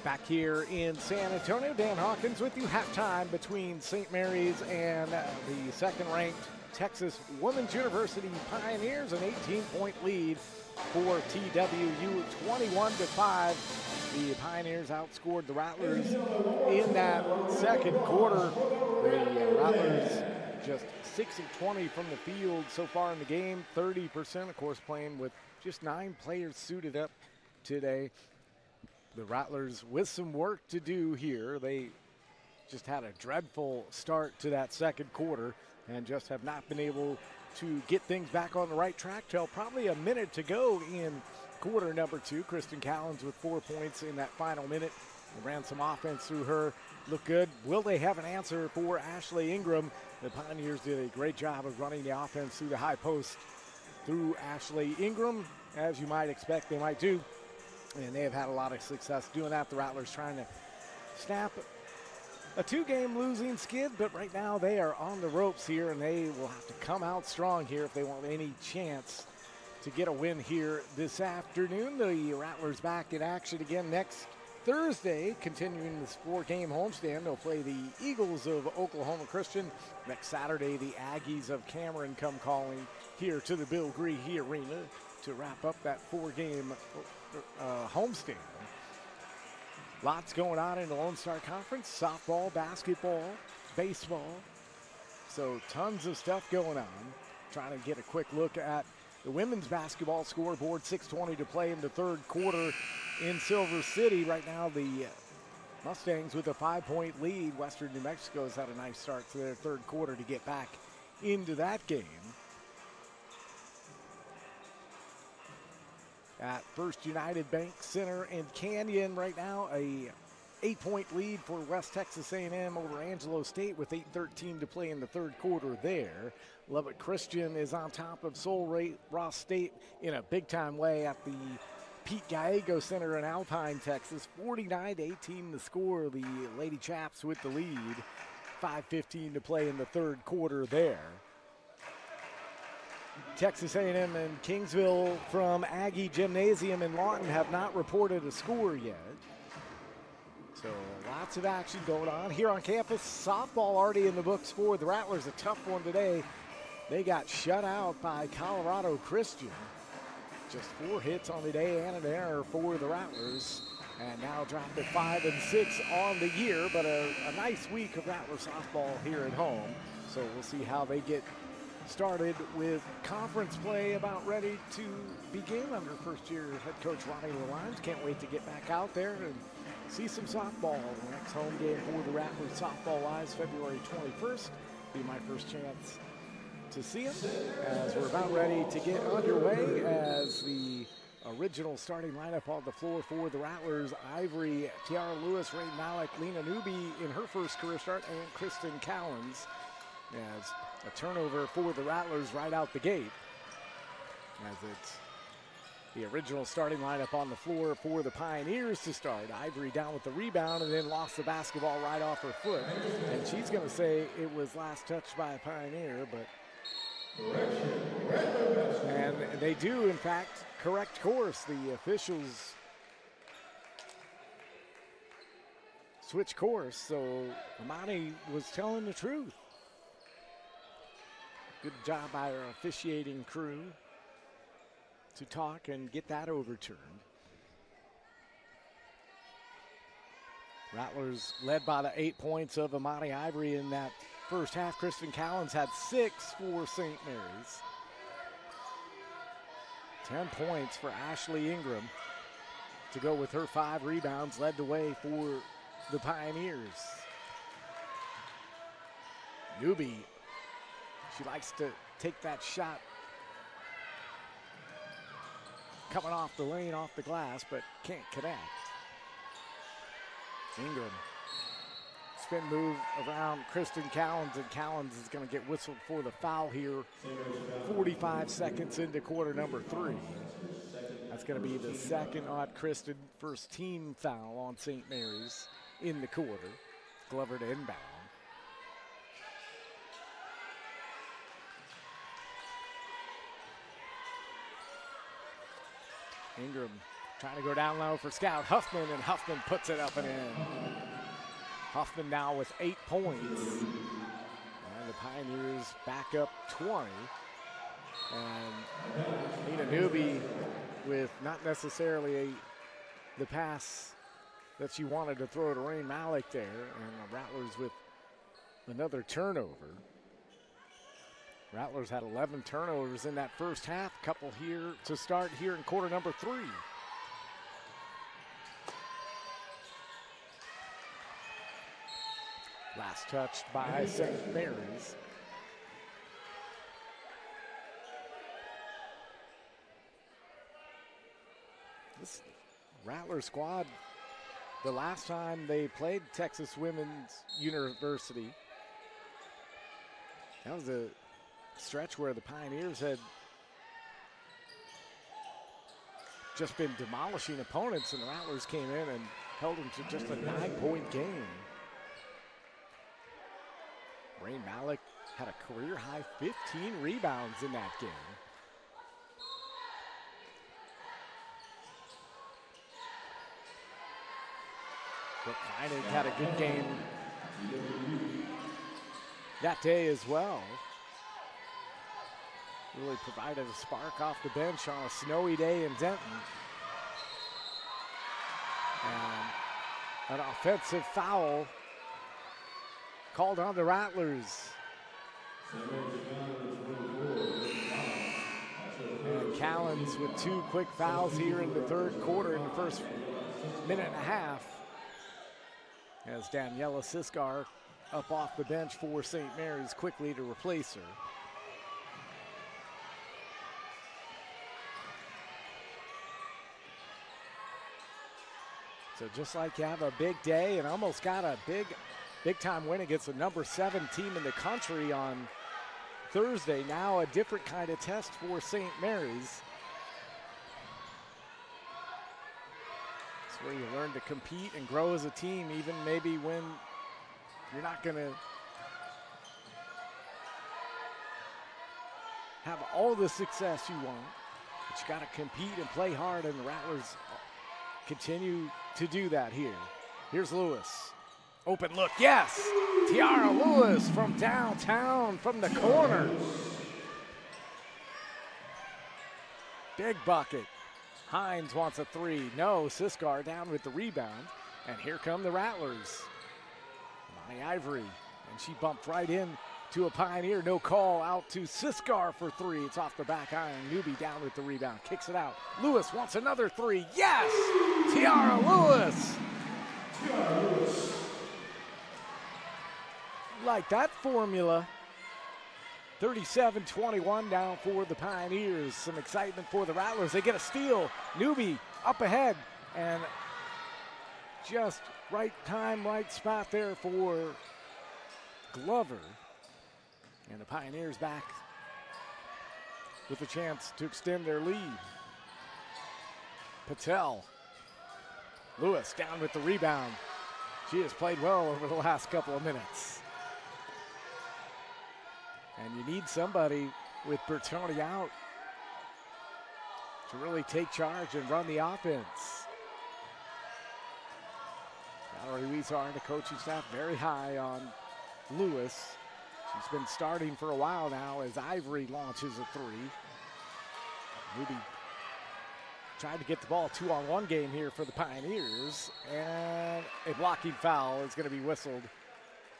Back here in San Antonio, Dan Hawkins with you. Halftime between St. Mary's and the second-ranked Texas Women's University Pioneers. An 18-point lead for TWU, 21-5. The Pioneers outscored the Rattlers in that second quarter. The Rattlers just 6 of 20 from the field so far in the game, 30%, of course, playing with just 9 players suited up today. The Rattlers with some work to do here. They just had a dreadful start to that second quarter and just have not been able to get things back on the right track till probably a minute to go in quarter number 2. Kristen Callens with 4 points in that final minute. They ran some offense through her. Looked good. Will they have an answer for Ashley Ingram? The Pioneers did a great job of running the offense through the high post through Ashley Ingram, as you might expect they might do. And they have had a lot of success doing that. The Rattlers trying to snap a 2-game losing skid, but right now they are on the ropes here, and they will have to come out strong here if they want any chance to get a win here this afternoon. The Rattlers back in action again next Thursday, continuing this 4-game homestand. They'll play the Eagles of Oklahoma Christian. Next Saturday, the Aggies of Cameron come calling here to the Bill Greehey Arena to wrap up that 4-game homestand. Lots going on in the Lone Star Conference. Softball, basketball, baseball. So tons of stuff going on. Trying to get a quick look at the women's basketball scoreboard. 6:20 to play in the third quarter in Silver City. Right now the Mustangs with a 5-point lead. Western New Mexico has had a nice start to their third quarter to get back into that game. At First United Bank Center in Canyon right now, a 8-point lead for West Texas A&M over Angelo State with 8:13 to play in the third quarter there. Lubbock Christian is on top of Ross State in a big-time way at the Pete Gallego Center in Alpine, Texas. 49-18 the score. The Lady Chaps with the lead. 5:15 to play in the third quarter there. Texas A&M and Kingsville from Aggie Gymnasium in Lawton have not reported a score yet. So lots of action going on here on campus. Softball already in the books for the Rattlers. A tough one today. They got shut out by Colorado Christian. Just 4 hits on the day and an error for the Rattlers. And now dropped at 5-6 on the year, but a nice week of Rattler softball here at home. So we'll see how they get started with conference play, about ready to begin under first-year head coach Ronnie Lalonde. Can't wait to get back out there and see some softball. The next home game for the Rattlers softball lives February 21st. Be my first chance to see them as we're about ready to get underway as the original starting lineup on the floor for the Rattlers. Ivory, Tiara Lewis, Ray Malik, Lena Newby in her first career start, and Kristen Callens. As a turnover for the Rattlers right out the gate, as it's the original starting lineup on the floor for the Pioneers to start. Ivory down with the rebound and then lost the basketball right off her foot. And she's going to say it was last touched by a Pioneer, but and they do, in fact, correct course. The officials switch course, so Amani was telling the truth. Good job by our officiating crew to talk and get that overturned. Rattlers led by the 8 points of Amani Ivory in that first half. Kristen Callens had 6 for St. Mary's. 10 points for Ashley Ingram to go with her 5 rebounds, led the way for the Pioneers. Newby, she likes to take that shot coming off the lane, off the glass, but can't connect. Ingram, spin move around Kristen Callens, and Callens is going to get whistled for the foul here 45 seconds into quarter number 3. That's going to be the second on Kristen, first team foul on St. Mary's in the quarter. Glover to inbound. Ingram Trying to go down low for Scout Huffman, and Huffman puts it up and in. Huffman now with 8 points. And the Pioneers back up 20. And Nina Newby with not necessarily the pass that she wanted to throw to Rain Malik there. And the Rattlers with another turnover. Rattlers had 11 turnovers in that first half. Couple here to start here in quarter number 3. Last touched by St. Mary's. This Rattler squad, the last time they played Texas Women's University, that was a stretch where the Pioneers had just been demolishing opponents, and the Rattlers came in and held them to just a 9-point game. Rain Malik had a career-high 15 rebounds in that game. But Kleinig had a good game that day as well. Really provided a spark off the bench on a snowy day in Denton. And an offensive foul called on the Rattlers. And Callens with 2 quick fouls here in the third quarter in the first minute and a half. As Daniela Siskar up off the bench for St. Mary's quickly to replace her. So just like you have a big day and almost got a big time win against the number 7 team in the country on Thursday, now a different kind of test for St. Mary's. It's where you learn to compete and grow as a team, even maybe when you're not going to have all the success you want. But you got to compete and play hard, and the Rattlers continue to do that here. Here's Lewis. Open look, yes! Tiara Lewis from downtown, from the corner. Big bucket. Hines wants a 3. No, Siskar down with the rebound. And here come the Rattlers. Monty Ivory, and she bumped right in to a Pioneer. No call, out to Siskar for 3. It's off the back iron. Newby down with the rebound, kicks it out. Lewis wants another 3. Yes! Tiara Lewis. Like that formula. 37-21 now for the Pioneers. Some excitement for the Rattlers. They get a steal. Newby up ahead, and just right time, right spot there for Glover. And the Pioneers back with a chance to extend their lead. Patel. Lewis down with the rebound. She has played well over the last couple of minutes. And you need somebody with Bertoni out to really take charge and run the offense. Valerie Weezar and the coaching staff very high on Lewis. She's been starting for a while now as Ivory launches a 3. Newby tried to get the ball 2-on-1 game here for the Pioneers, and a blocking foul is going to be whistled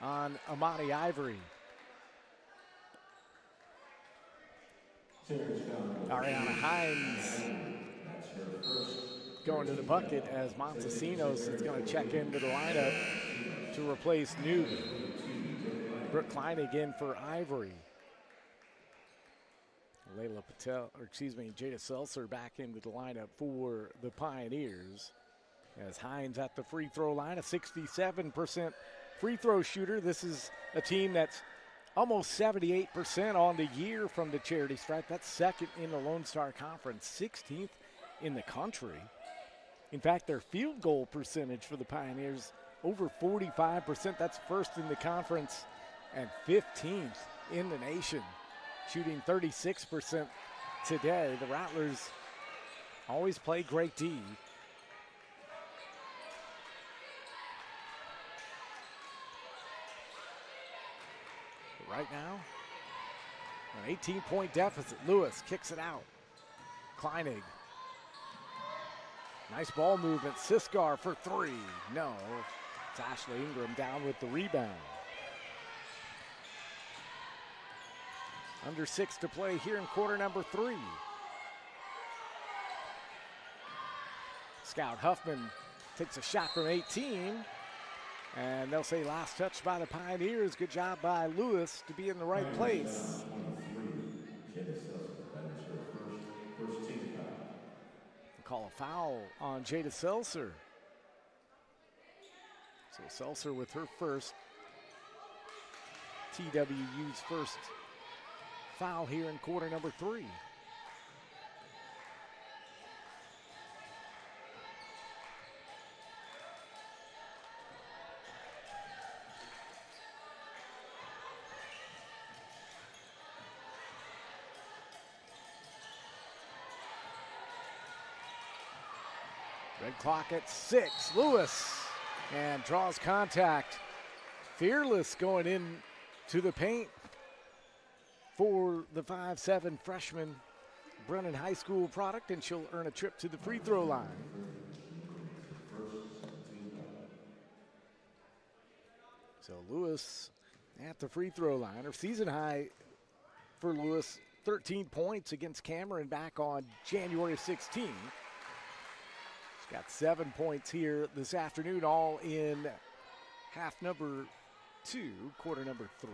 on Amani Ivory. Ariana Hines going to the bucket as Montesinos is going to check into the lineup to replace Newby. Brooke Kleinig in for Ivory. Layla Patel, or excuse me, Jada Seltzer back into the lineup for the Pioneers. As Hines at the free throw line, a 67% free throw shooter. This is a team that's almost 78% on the year from the charity stripe. That's second in the Lone Star Conference, 16th in the country. In fact, their field goal percentage for the Pioneers, over 45%. That's first in the conference and 15th in the nation, shooting 36% today. The Rattlers always play great D. right now. An 18-point deficit. Lewis kicks it out. Kleinig. Nice ball movement. Siskar for three. No. It's Ashley Ingram down with the rebound. Under 6 to play here in quarter number 3. Scout Huffman takes a shot from 18. And they'll say last touch by the Pioneers. Good job by Lewis to be in the right place. Call a foul on Jada Seltzer. So Seltzer with her first. TWU's first foul here in quarter number 3. Red clock at 6. Lewis and draws contact. Fearless going in to the paint for the 5'7" freshman Brennan High School product, and she'll earn a trip to the free throw line. So Lewis at the free throw line. Her season high for Lewis, 13 points against Cameron back on January 16. Got 7 points here this afternoon, all in half number 2, quarter number 3.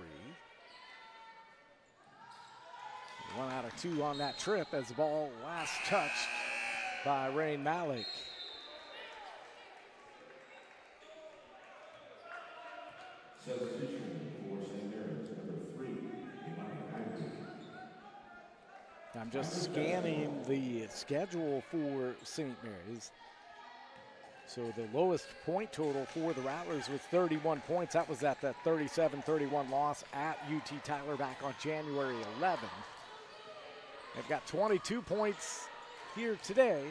1 out of 2 on that trip as the ball last touched by Rain Malik. Substitution for St. Mary's, number 3, Imani. I'm just scanning the schedule for St. Mary's. So the lowest point total for the Rattlers was 31 points. That was at that 37-31 loss at UT Tyler back on January 11th. They've got 22 points here today.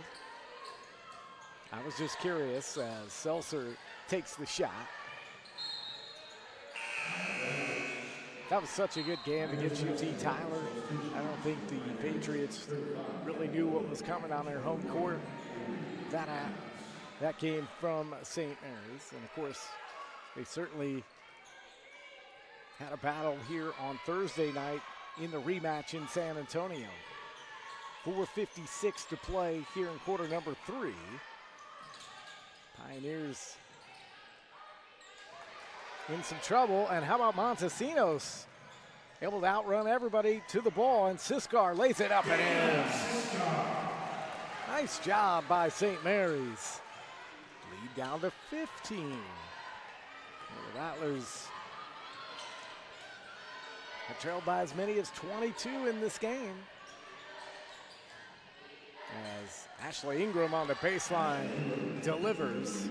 I was just curious as Seltzer takes the shot. That was such a good game against UT Tyler. I don't think the Patriots really knew what was coming on their home court. That game from St. Mary's, and of course, they certainly had a battle here on Thursday night in the rematch in San Antonio. 4:56 to play here in quarter number 3. Pioneers in some trouble, and how about Montesinos? Able to outrun everybody to the ball, and Siskar lays it up and in. Nice job by St. Mary's. Lead down to 15. And the Rattlers have trailed by as many as 22 in this game. As Ashley Ingram on the baseline delivers.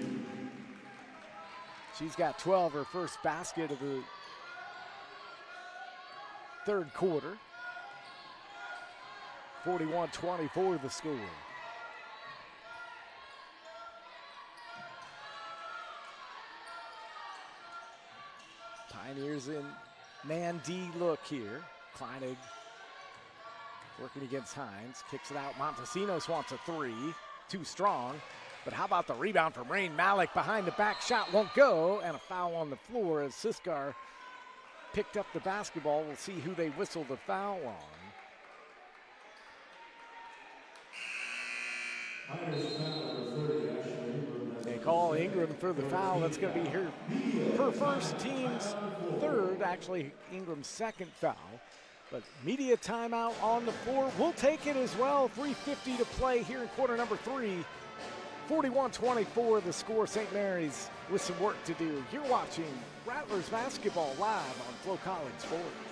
She's got 12, her first basket of the third quarter. 41-24 the score. Pioneers in man D look here. Kleinig working against Hines. Kicks it out. Montesinos wants a 3. Too strong. But how about the rebound from Rain Malik behind the back? Shot won't go. And a foul on the floor as Siskar picked up the basketball. We'll see who they whistle the foul on. They call Ingram for the foul. That's going to be her first, team's third, actually Ingram's second foul. But media timeout on the floor. We'll take it as well. 3:50 to play here in quarter number 3. 41-24 the score. St. Mary's with some work to do. You're watching Rattlers basketball live on FloCollege Sports.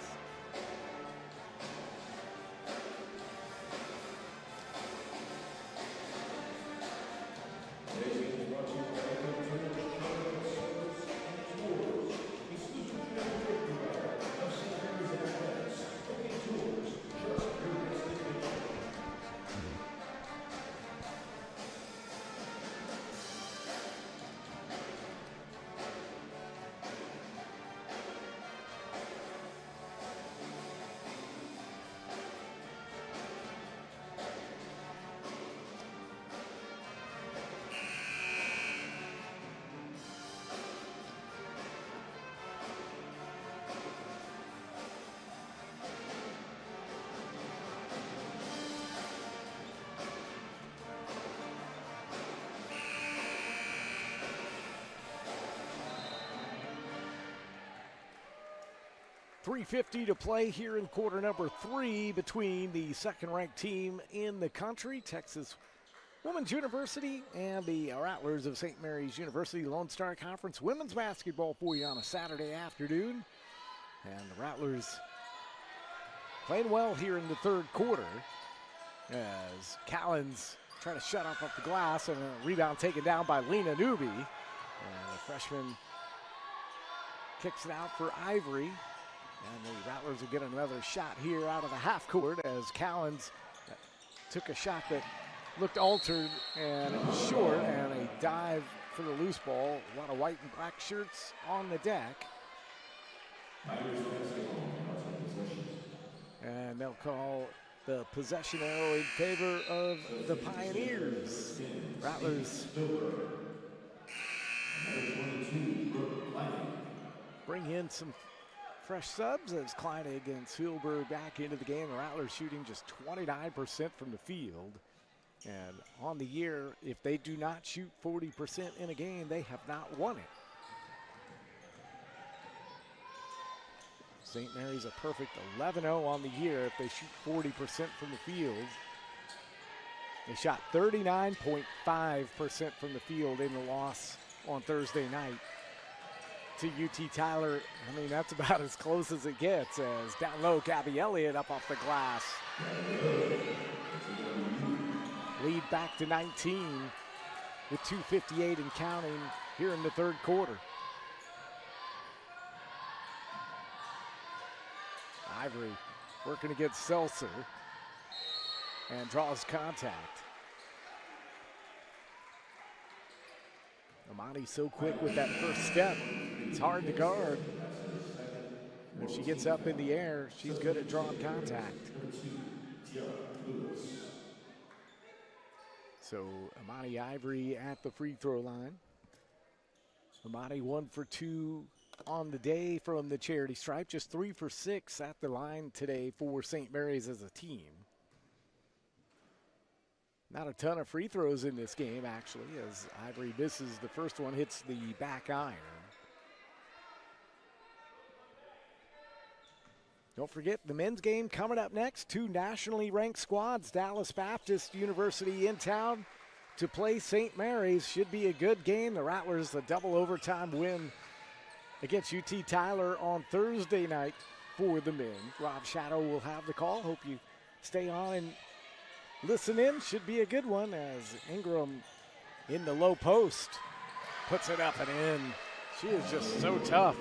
3:50 to play here in quarter number 3 between the second-ranked team in the country, Texas Women's University, and the Rattlers of St. Mary's University. Lone Star Conference women's basketball for you on a Saturday afternoon. And the Rattlers playing well here in the third quarter as Callens trying to shut off the glass, and a rebound taken down by Lena Newby. And the freshman kicks it out for Ivory. And the Rattlers will get another shot here out of the half court as Callens took a shot that looked altered and it was short, and a dive for the loose ball. A lot of white and black shirts on the deck. And they'll call the possession arrow in favor of the Pioneers. Rattlers bring in some fresh subs as Kleine and Silber back into the game. The Rattlers shooting just 29% from the field. And on the year, if they do not shoot 40% in a game, they have not won it. St. Mary's a perfect 11-0 on the year if they shoot 40% from the field. They shot 39.5% from the field in the loss on Thursday night to UT Tyler. I mean, that's about as close as it gets, as down low, Gabby Elliott up off the glass. Lead back to 19 with 2:58 and counting here in the third quarter. Ivory working against Seltzer and draws contact. Amani's so quick with that first step. It's hard to guard. And if she gets up in the air, she's good at drawing contact. So Amani Ivory at the free throw line. Amani 1 for 2 on the day from the charity stripe. Just 3 for 6 at the line today for St. Mary's as a team. Not a ton of free throws in this game, actually, as Ivory misses the first one, hits the back iron. Don't forget the men's game coming up next. 2 nationally ranked squads. Dallas Baptist University in town to play St. Mary's. Should be a good game. The Rattlers a double overtime win against UT Tyler on Thursday night for the men. Rob Shadow will have the call. Hope you stay on and listen in. Should be a good one as Ingram in the low post puts it up and in. She is just so tough.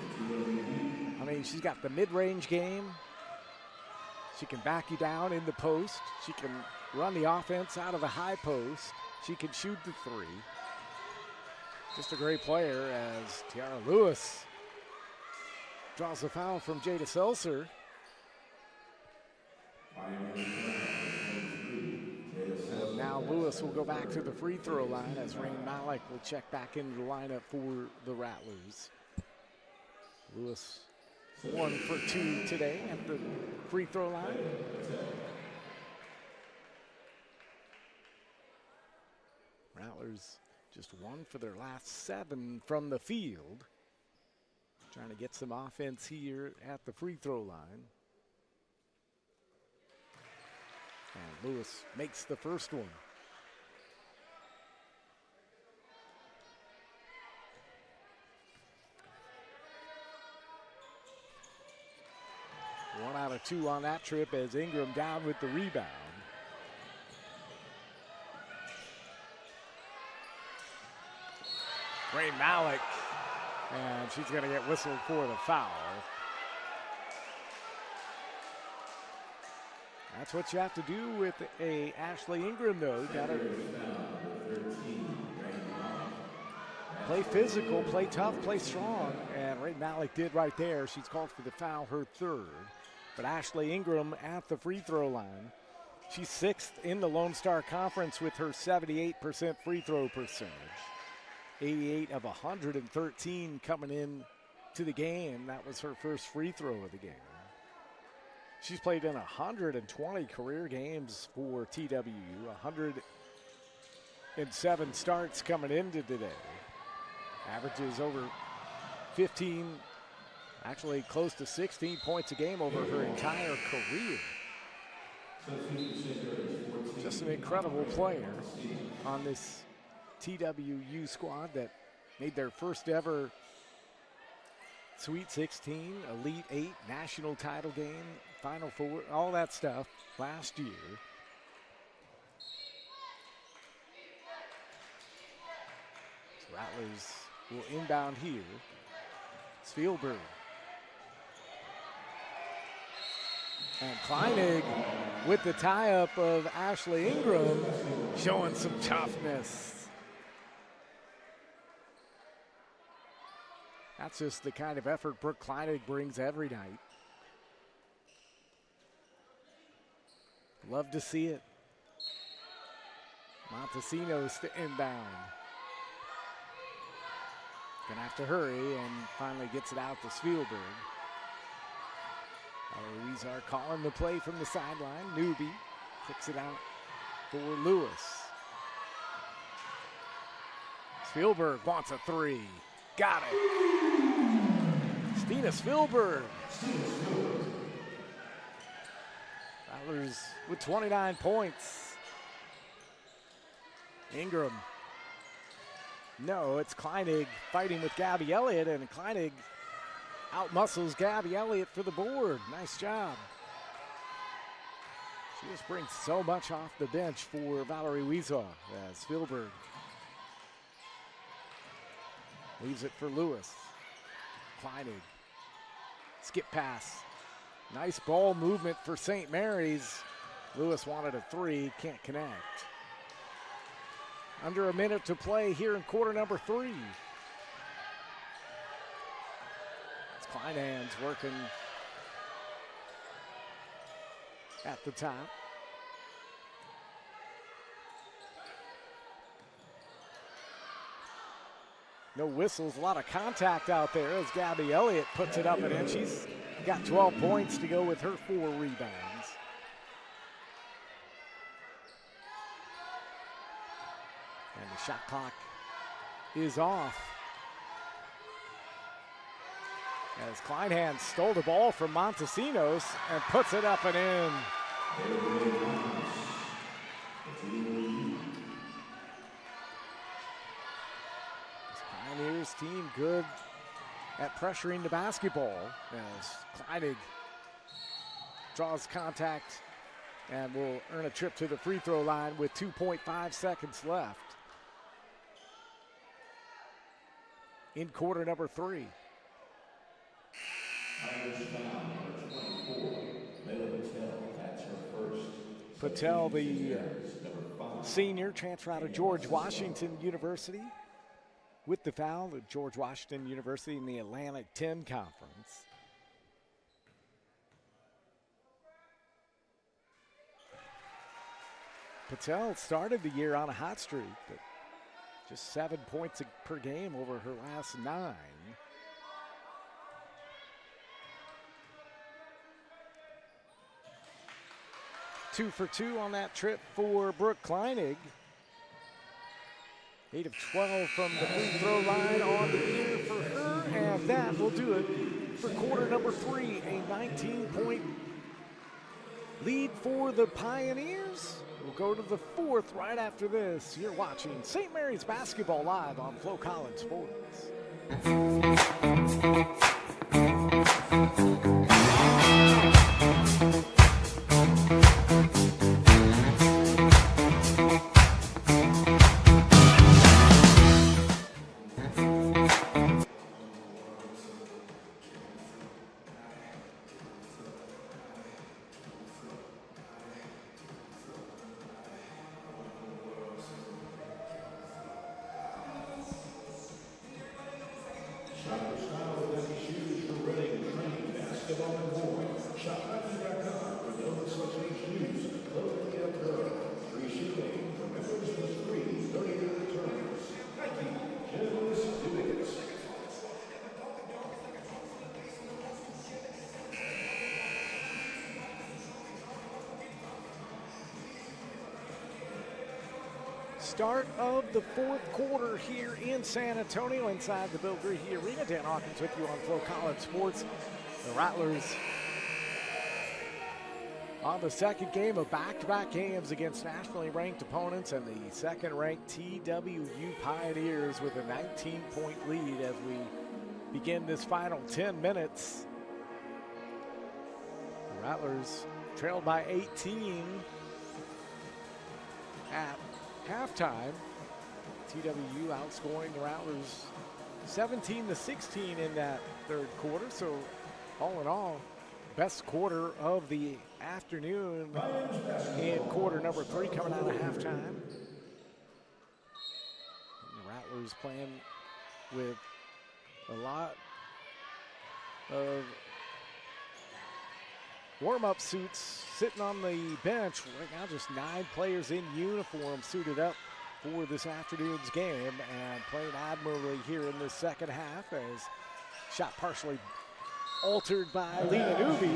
I mean, she's got the mid-range game. She can back you down in the post. She can run the offense out of the high post. She can shoot the three. Just a great player as Tiara Lewis draws the foul from Jada Seltzer. And now Lewis will go back to the free throw line as Rain Malik will check back into the lineup for the Rattlers. Lewis 1 for 2 today at the free throw line. Rattlers just 1 for their last 7 from the field. Trying to get some offense here at the free throw line. And Lewis makes the first one. One out of 2 on that trip as Ingram down with the rebound. Rain Malik, and she's going to get whistled for the foul. That's what you have to do with a Ashley Ingram, though. You got to play physical, play tough, play strong, and Rain Malik did right there. She's called for the foul, her third. But Ashley Ingram at the free throw line. She's 6th in the Lone Star Conference with her 78% free throw percentage. 88 of 113 coming in to the game. That was her first free throw of the game. She's played in 120 career games for TWU, 107 starts coming into today. Averages over 15 Actually close to 16 points a game over her entire career. Just an incredible player on this TWU squad that made their first ever Sweet 16, Elite 8, national title game, Final Four, all that stuff last year. So Rattlers will inbound here. Spielberg. And Kleinig with the tie-up of Ashley Ingram, showing some toughness. That's just the kind of effort Brooke Kleinig brings every night. Love to see it. Montesinos to inbound. Gonna have to hurry, and finally gets it out to Spielberg. Weezer calling the play from the sideline. Newby kicks it out for Lewis. Spielberg wants a three. Got it. Stina Spielberg. Rattlers with 29 points. Ingram. No, it's Kleinig fighting with Gabby Elliott, and Kleinig outmuscles Gabby Elliott for the board. Nice job. She just brings so much off the bench for Valerie Weezer. Spielberg leaves it for Lewis. Kleinig. Skip pass. Nice ball movement for St. Mary's. Lewis wanted a three, can't connect. Under a minute to play here in quarter number 3. Kleinhand's working at the top. No whistles, a lot of contact out there as Gabby Elliott puts it up and in. She's got 12 points to go with her 4 rebounds. And the shot clock is off. As Kleinhand stole the ball from Montesinos and puts it up and in. This Pioneers team good at pressuring the basketball as Kleinig draws contact and will earn a trip to the free throw line with 2.5 seconds left in quarter number 3. Patel, the senior, transfer out of George Washington University with the foul at George Washington University in the Atlantic 10 Conference. Patel started the year on a hot streak, but just 7 points per game over her last 9. Two for 2 on that trip for Brooke Kleinig. 8 of 12 from the free throw line on the year for her, and that will do it for quarter number 3. A 19-point lead for the Pioneers. We'll go to the 4th right after this. You're watching St. Mary's Basketball live on FloCollege Sports. Shopper style with any shoes for running, training, basketball, and more. Start of the fourth quarter here in San Antonio inside the Bill Grady Arena. Dan Hawkins with you on FloCollege Sports. The Rattlers on the second game of back-to-back games against nationally ranked opponents and the second-ranked TWU Pioneers with a 19-point lead as we begin this final 10 minutes. The Rattlers trailed by 18 at halftime. TWU outscoring the Rattlers 17-16 in that third quarter. So all in all, best quarter of the afternoon in quarter number 3 coming out of halftime. And the Rattlers playing with a lot of warm-up suits sitting on the bench. Right now just 9 players in uniform suited up for this afternoon's game and playing admirably here in the second half as shot partially altered by Lena Newby.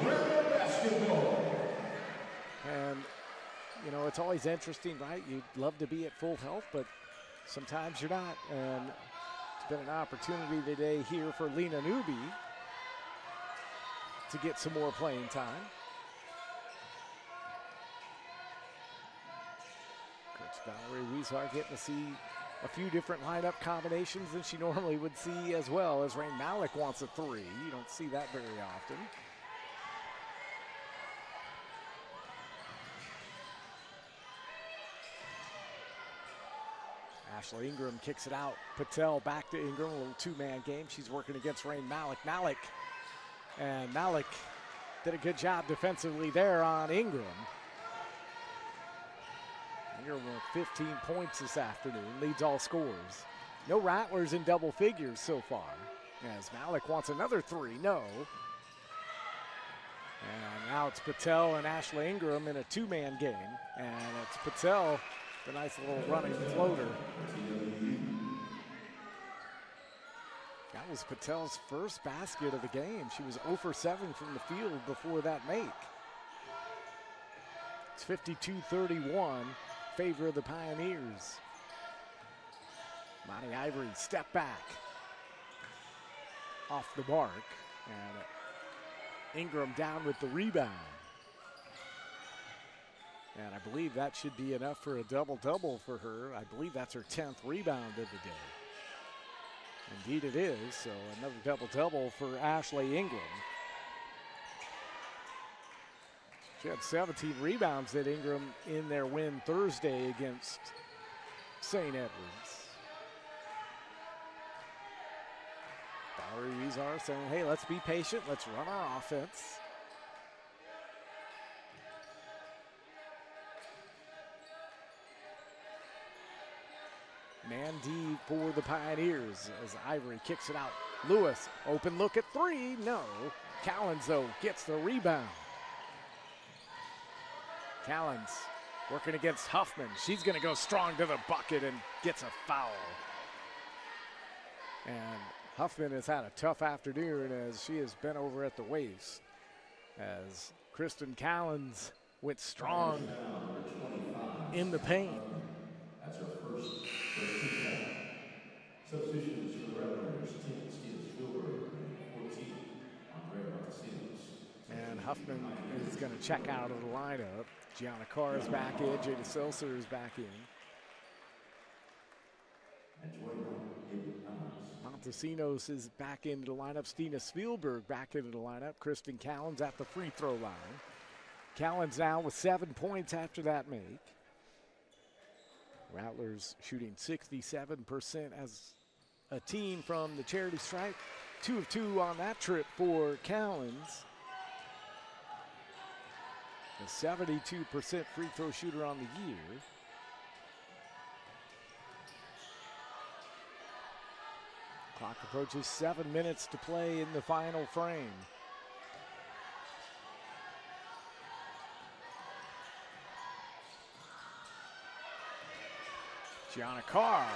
And, you know, it's always interesting, right? You'd love to be at full health, but sometimes you're not. And it's been an opportunity today here for Lena Newby to get some more playing time. Coach Valerie Weezar getting to see a few different lineup combinations than she normally would see, as well as Rain Malik wants a 3. You don't see that very often. Ashley Ingram kicks it out. Patel back to Ingram, a little 2-man game. She's working against Rain Malik. Malik did a good job defensively there on Ingram. Ingram with 15 points this afternoon, leads all scorers. No Rattlers in double figures so far. As Malik wants another 3, no. And now it's Patel and Ashley Ingram in a 2-man game. And it's Patel, the nice little running floater. That was Patel's first basket of the game. She was 0 for 7 from the field before that make. It's 52-31, favor of the Pioneers. Monty Ivory, step back. Off the mark. And Ingram down with the rebound. And I believe that should be enough for a double-double for her. I believe that's her 10th rebound of the day. Indeed it is, so another double-double for Ashley Ingram. She had 17 rebounds at Ingram in their win Thursday against St. Edwards. Valerie Weezar saying, hey, let's be patient, let's run our offense. Man D for the Pioneers as Ivory kicks it out. Lewis, open look at 3, no. Callens, though, gets the rebound. Callens working against Huffman. She's going to go strong to the bucket and gets a foul. And Huffman has had a tough afternoon as she has been over at the waist. As Kristen Callens went strong in the paint. That's her first two. Substitutions for the Rattlers, 10, Steve Spielberg, and 14, Andrea Montesinos. And Huffman is going to check out of the lineup. Gianna Carr is back in. Jada Seltzer is back in. Montesinos is back into the lineup. Stina Spielberg back into the lineup. Kristen Callens at the free throw line. Callens now with 7 points after that make. Rattlers shooting 67% as a team from the charity stripe. 2 of 2 on that trip for Callens. A 72% free throw shooter on the year. Clock approaches 7 minutes to play in the final frame. Gianna Carr.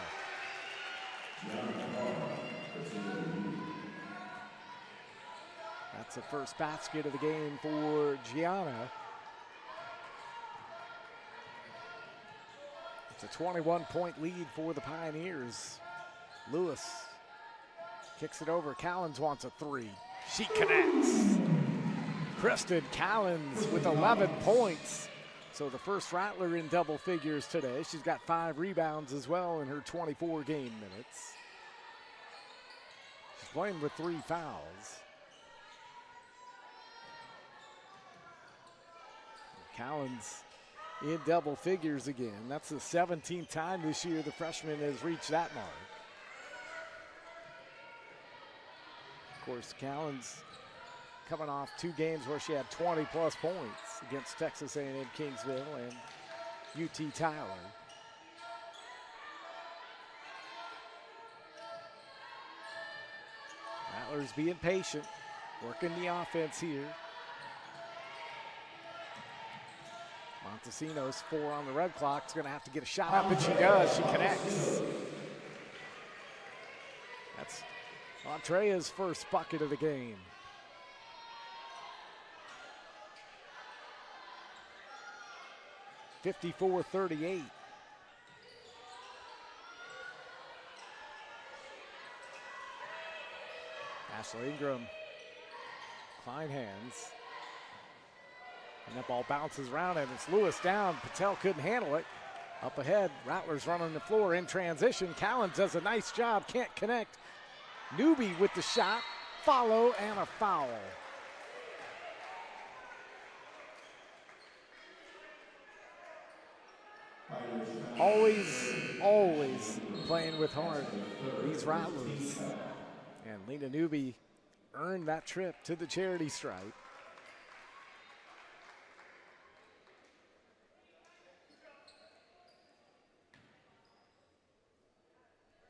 That's the first basket of the game for Gianna. It's It's a 21-point lead for the Pioneers. Lewis kicks it over. Callens wants a three. She connects. Kristen Callens with 11 points. So the first Rattler in double figures today. She's got 5 rebounds as well in her 24 game minutes. She's playing with 3 fouls. Callens in double figures again. That's the 17th time this year the freshman has reached that mark. Of course, Callens coming off 2 games where she had 20-plus points against Texas A&M Kingsville and UT Tyler. Rattlers being patient, working the offense here. Montesinos 4 on the red clock. Is going to have to get a shot up, and she does. She connects. That's Andrea's first bucket of the game. (54-38). Ashley Ingram, Klein hands. And that ball bounces around and it's Lewis down. Patel couldn't handle it. Up ahead, Rattlers running the floor in transition. Callens does a nice job, can't connect. Newby with the shot, follow, and a foul. Always playing with heart, these Rattlers. And Lena Newby earned that trip to the charity stripe.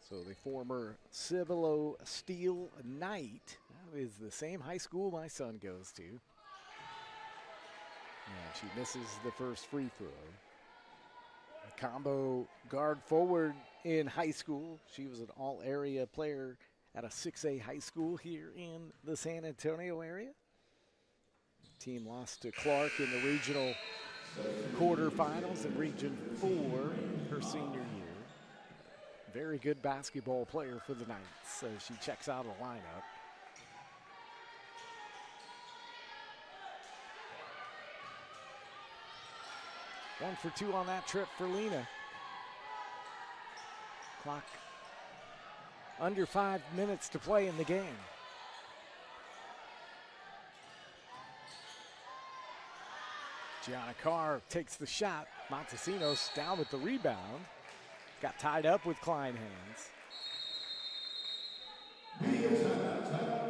So the former Cibolo Steel Knight, that is the same high school my son goes to. And she misses the first free throw. A combo guard forward in high school. She was an all-area player at a 6A high school here in the San Antonio area. Team lost to Clark in the regional quarterfinals in Region 4 her senior year. Very good basketball player for the Knights as she checks out of the lineup. One for 2 on that trip for Lena. Clock under 5 minutes to play in the game. Gianna Carr takes the shot. Montesinos down with the rebound. Got tied up with Klein hands.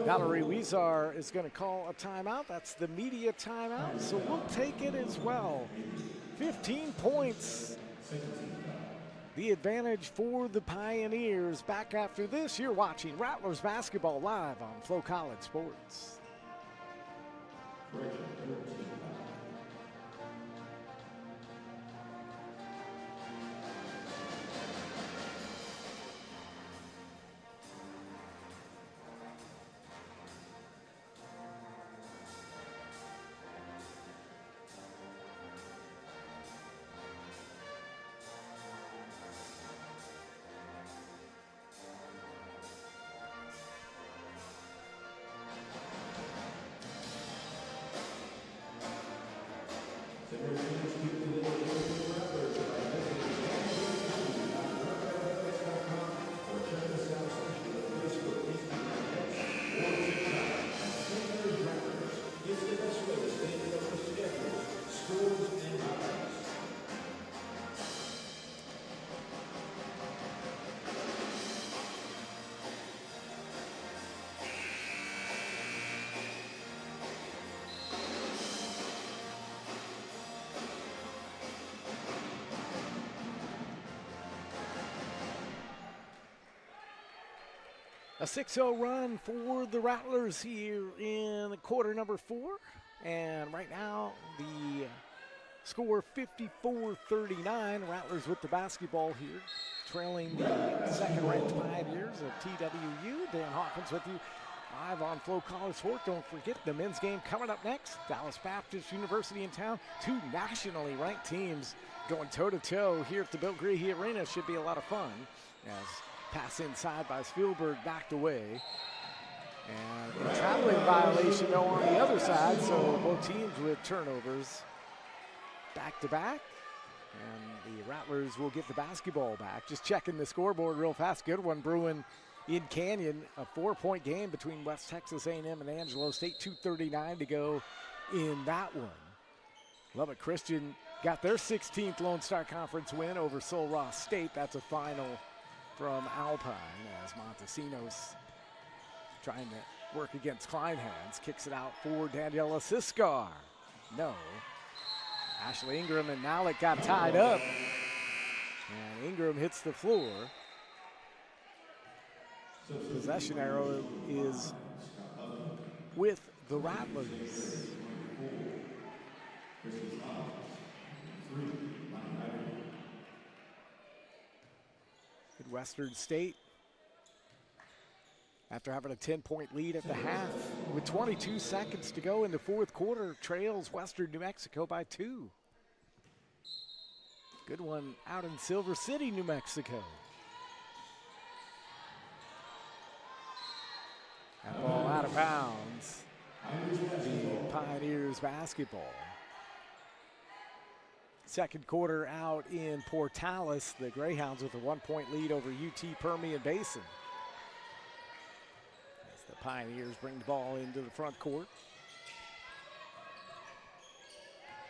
Valerie Weezar is going to call a timeout. That's the media timeout, so we'll take it as well. 15 points. The advantage for the Pioneers. Back after this, you're watching Rattlers Basketball live on FloCollege Sports. A 6-0 run for the Rattlers here in quarter number 4. And right now, the score 54-39. Rattlers with the basketball here, trailing the second-ranked Pioneers of TWU. Dan Hawkins with you Live on FloCollege Sport. Don't forget the men's game coming up next. Dallas Baptist University in town. Two nationally ranked teams going toe-to-toe here at the Bill Greehey Arena. Should be a lot of fun. As pass inside by Spielberg knocked away. And a traveling violation though on the other side, so both teams with turnovers back-to-back. And the Rattlers will get the basketball back. Just checking the scoreboard real fast. Good one brewing in Canyon. A 4-point game between West Texas A&M and Angelo State. 2:39 to go in that one. Lubbock Christian got their 16th Lone Star Conference win over Sul Ross State. That's a final from Alpine as Montesinos trying to work against Kleinhans. Kicks it out for Daniela Siskar. No. Ashley Ingram and Malik got tied up. And Ingram hits the floor. Possession arrow is with the Rattlers. Western State, after having a 10-point lead at the half, with 22 seconds to go in the fourth quarter, trails Western New Mexico by 2. Good one out in Silver City, New Mexico. That ball out of bounds. The Pioneers basketball. Second quarter out in Portales, the Greyhounds with a 1-point lead over UT Permian Basin. As the Pioneers bring the ball into the front court.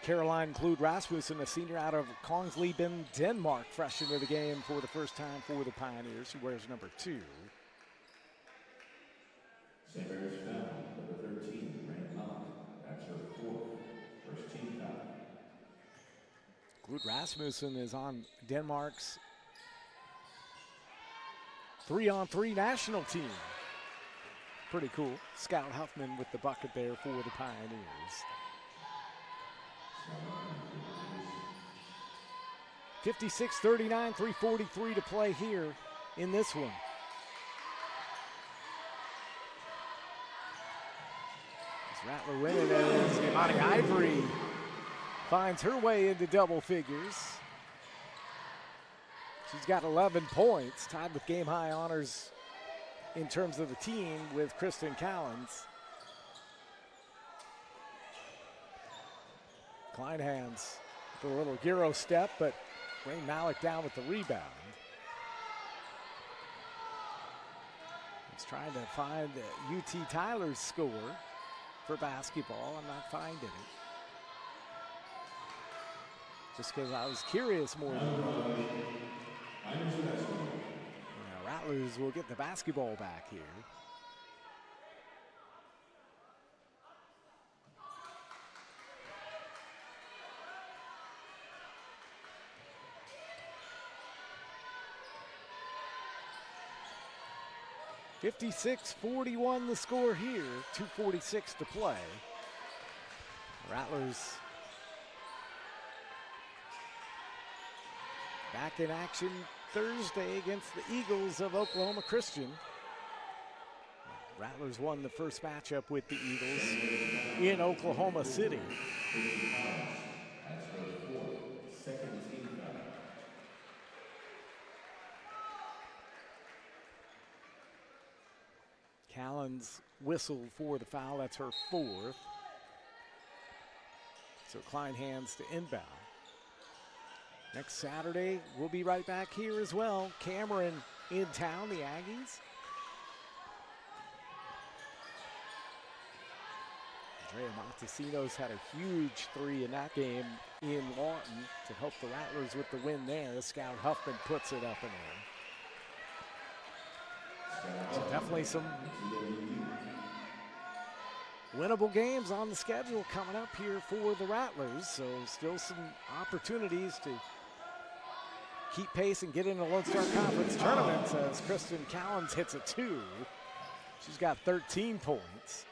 Caroline Klude Rasmussen, a senior out of Kongslieben, Denmark, fresh into the game for the first time for the Pioneers. She wears number 2. St. Mary's foul, number 13, Rain Mount. That's her 4th first team foul. Klude Rasmussen is on Denmark's 3-on-3 national team. Pretty cool. Scout Huffman with the bucket there for the Pioneers. 56-39, 3:43 to play here in this one. As Rattler winning as Imani Ivory finds her way into double figures. She's got 11 points, tied with game-high honors in terms of the team with Kristen Callens. Kleinhans with a little Euro step, but Ray Malik down with the rebound. He's trying to find UT Tyler's score for basketball. I'm not finding it. Just because I was curious more than anything. Rattlers will get the basketball back here. (56-41) the score here. 2:46 to play. Rattlers back in action Thursday against the Eagles of Oklahoma Christian. Rattlers won the first matchup with the Eagles in Oklahoma City. Callens whistled for the foul. That's her 4th. So Kleinhans to inbound. Next Saturday, we'll be right back here as well. Cameron in town, the Aggies. Andrea Montesinos had a huge 3 in that game in Lawton to help the Rattlers with the win there. Scout Huffman puts it up and in. So definitely some winnable games on the schedule coming up here for the Rattlers. So still some opportunities to keep pace and get in the Lone Star Conference tournaments as Kristen Callens hits a 2. She's got 13 points.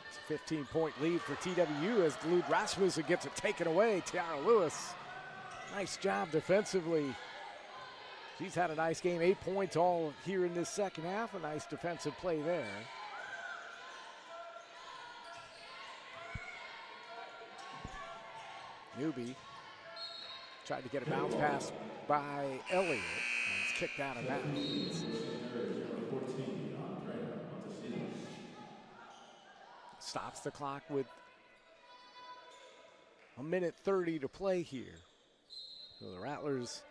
It's a 15-point lead for TWU as Klude Rasmussen gets it taken away. Tiara Lewis, nice job defensively She's had a nice game, 8 points all here in this second half. A nice defensive play there. Newby tried to get a bounce pass by Elliott, and it's kicked out of bounds. Stops the clock with 1:30 to play here. So the Rattlers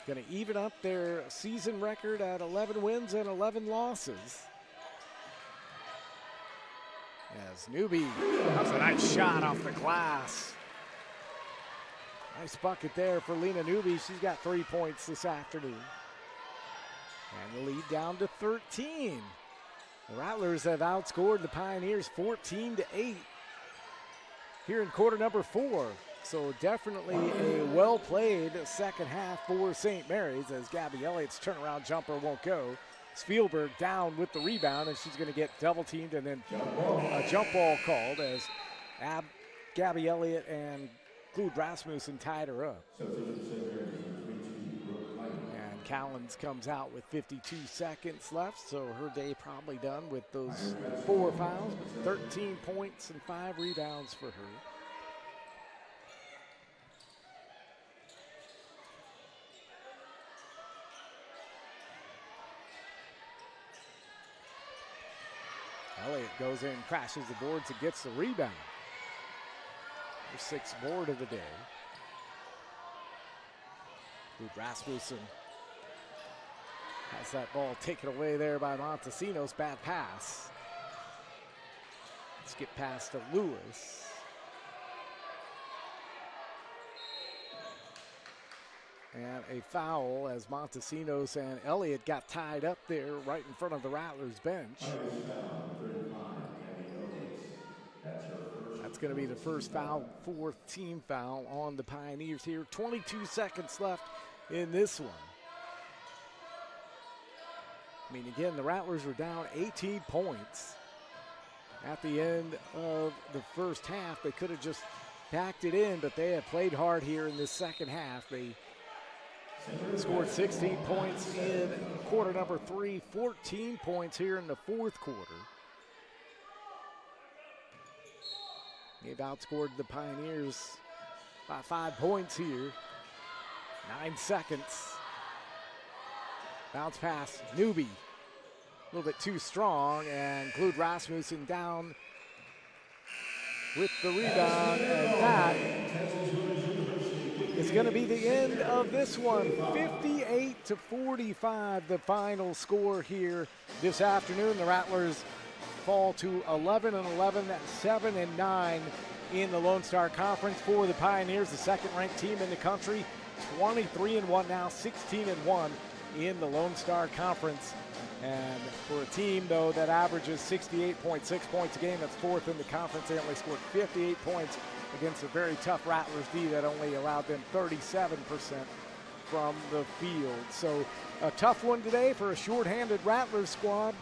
going to even up their season record at 11 wins and 11 losses. As Newby, that was a nice shot off the glass. Nice bucket there for Lena Newby. She's got 3 points this afternoon. And the lead down to 13. The Rattlers have outscored the Pioneers 14-8 here in quarter number 4. So definitely a well-played second half for St. Mary's, as Gabby Elliott's turnaround jumper won't go. Spielberg down with the rebound, and she's going to get double-teamed and then a jump ball called as Gabby Elliott and Clued Rasmussen tied her up. And Callens comes out with 52 seconds left, so her day probably done with those 4 fouls. 13 points and 5 rebounds for her. Elliott goes in, crashes the boards, and gets the rebound. Her 6th board of the day. Rasmussen has that ball taken away there by Montesinos. Bad pass. Let's get past to Lewis. And a foul as Montesinos and Elliott got tied up there right in front of the Rattlers bench. That's going to be the first foul, 4th team foul on the Pioneers here. 22 seconds left in this one. I mean, again, the Rattlers were down 18 points at the end of the first half. They could have just packed it in, but they have played hard here in this second half. They scored 16 points in quarter number 3, 14 points here in the 4th quarter. They've outscored the Pioneers by 5 points here. 9 seconds. Bounce pass, Newby. A little bit too strong, and Clued Rasmussen down with the rebound, and that is going to be the end of this one. 58-45, the final score here this afternoon. The Rattlers fall to 11-11, 7-9 in the Lone Star Conference. For the Pioneers, the second-ranked team in the country, 23-1 now, 16-1 in the Lone Star Conference. And for a team, though, that averages 68.6 points a game, that's 4th in the conference. They only scored 58 points against a very tough Rattlers D that only allowed them 37% from the field. So a tough one today for a shorthanded Rattlers squad,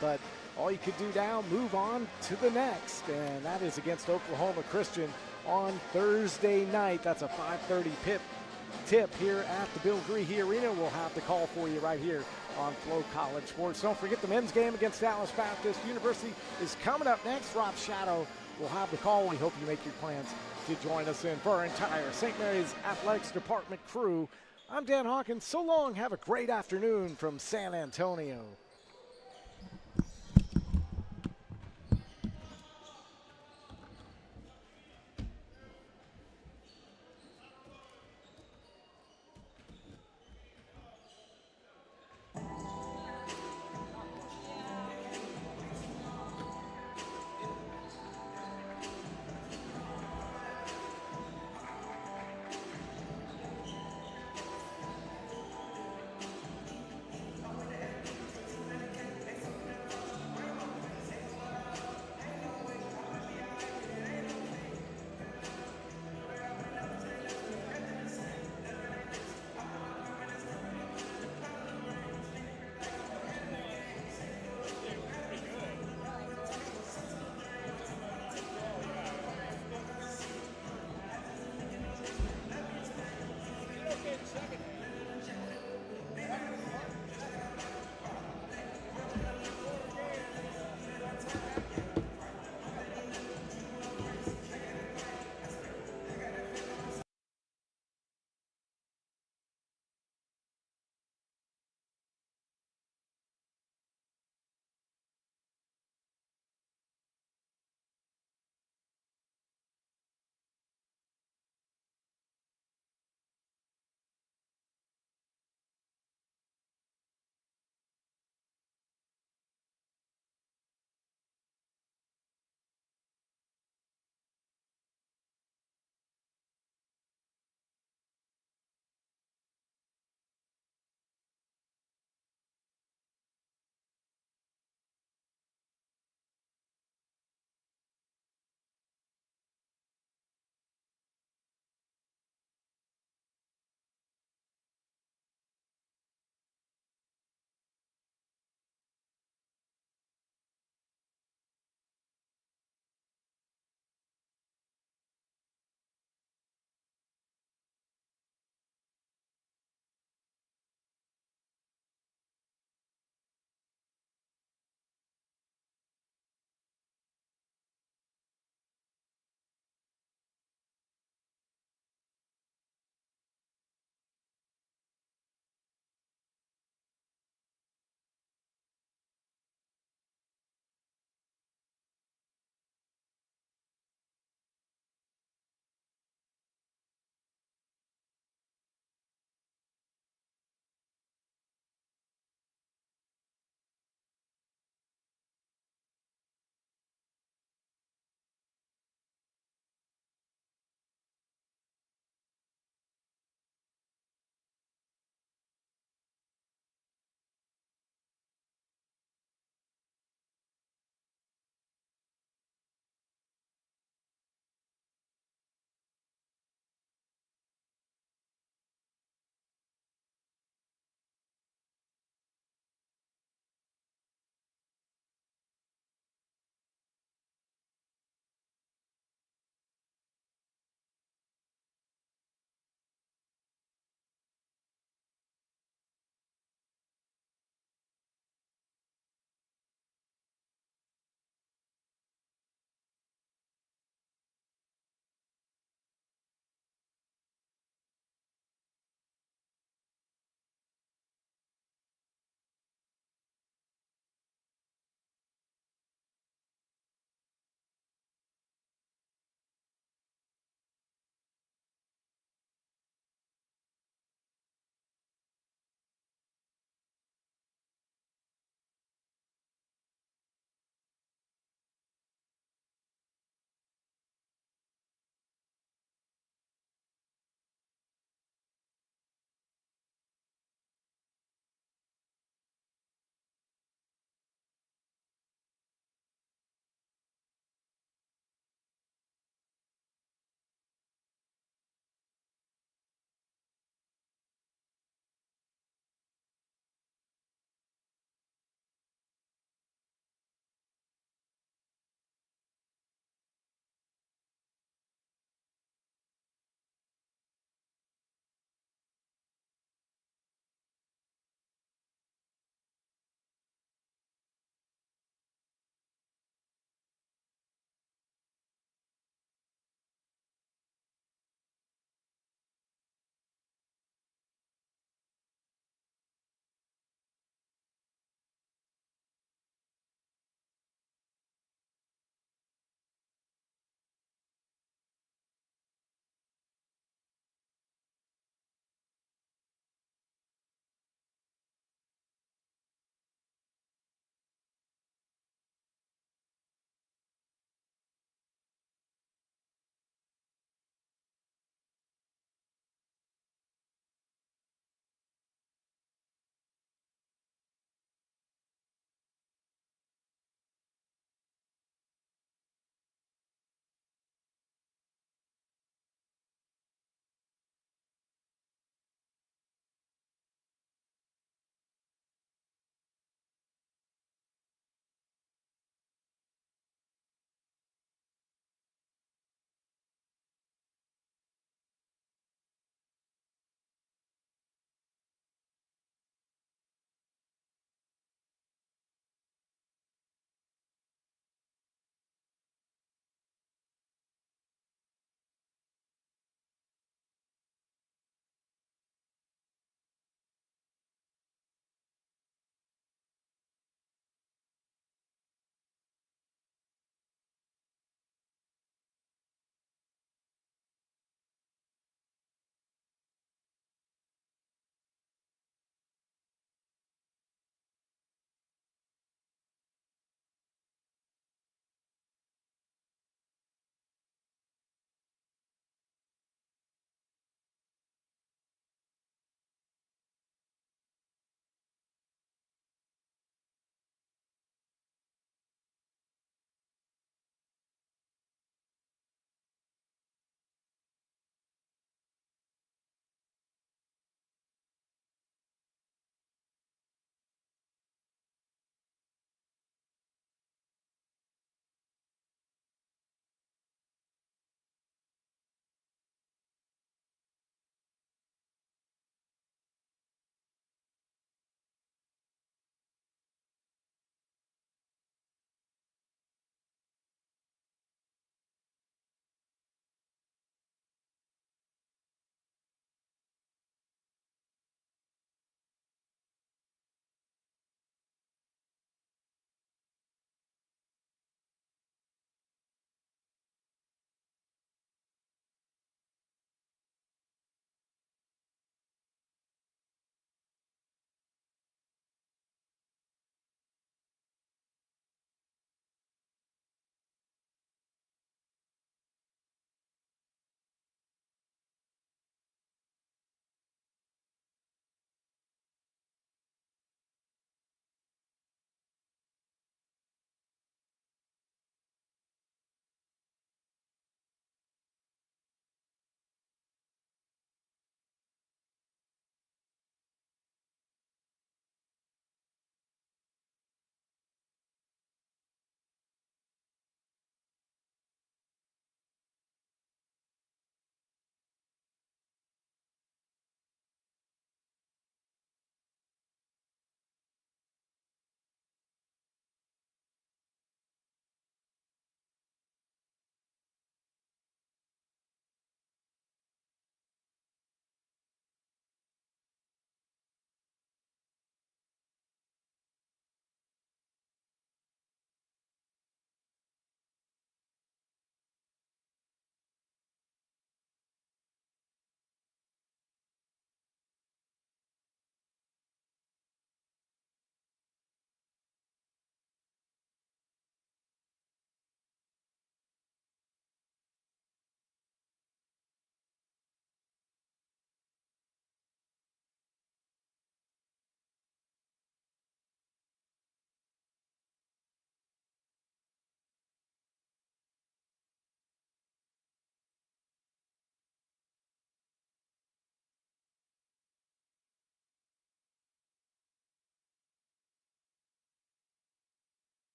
but all you could do now, move on to the next, and that is against Oklahoma Christian on Thursday night. That's a 5:30 tip here at the Bill Greehey Arena. We'll have the call for you right here on FloCollege Sports. Don't forget the men's game against Dallas Baptist University is coming up next. Rob Shadow will have the call. We hope you make your plans to join us in. For our entire St. Mary's Athletics Department crew, I'm Dan Hawkins. So long. Have a great afternoon from San Antonio.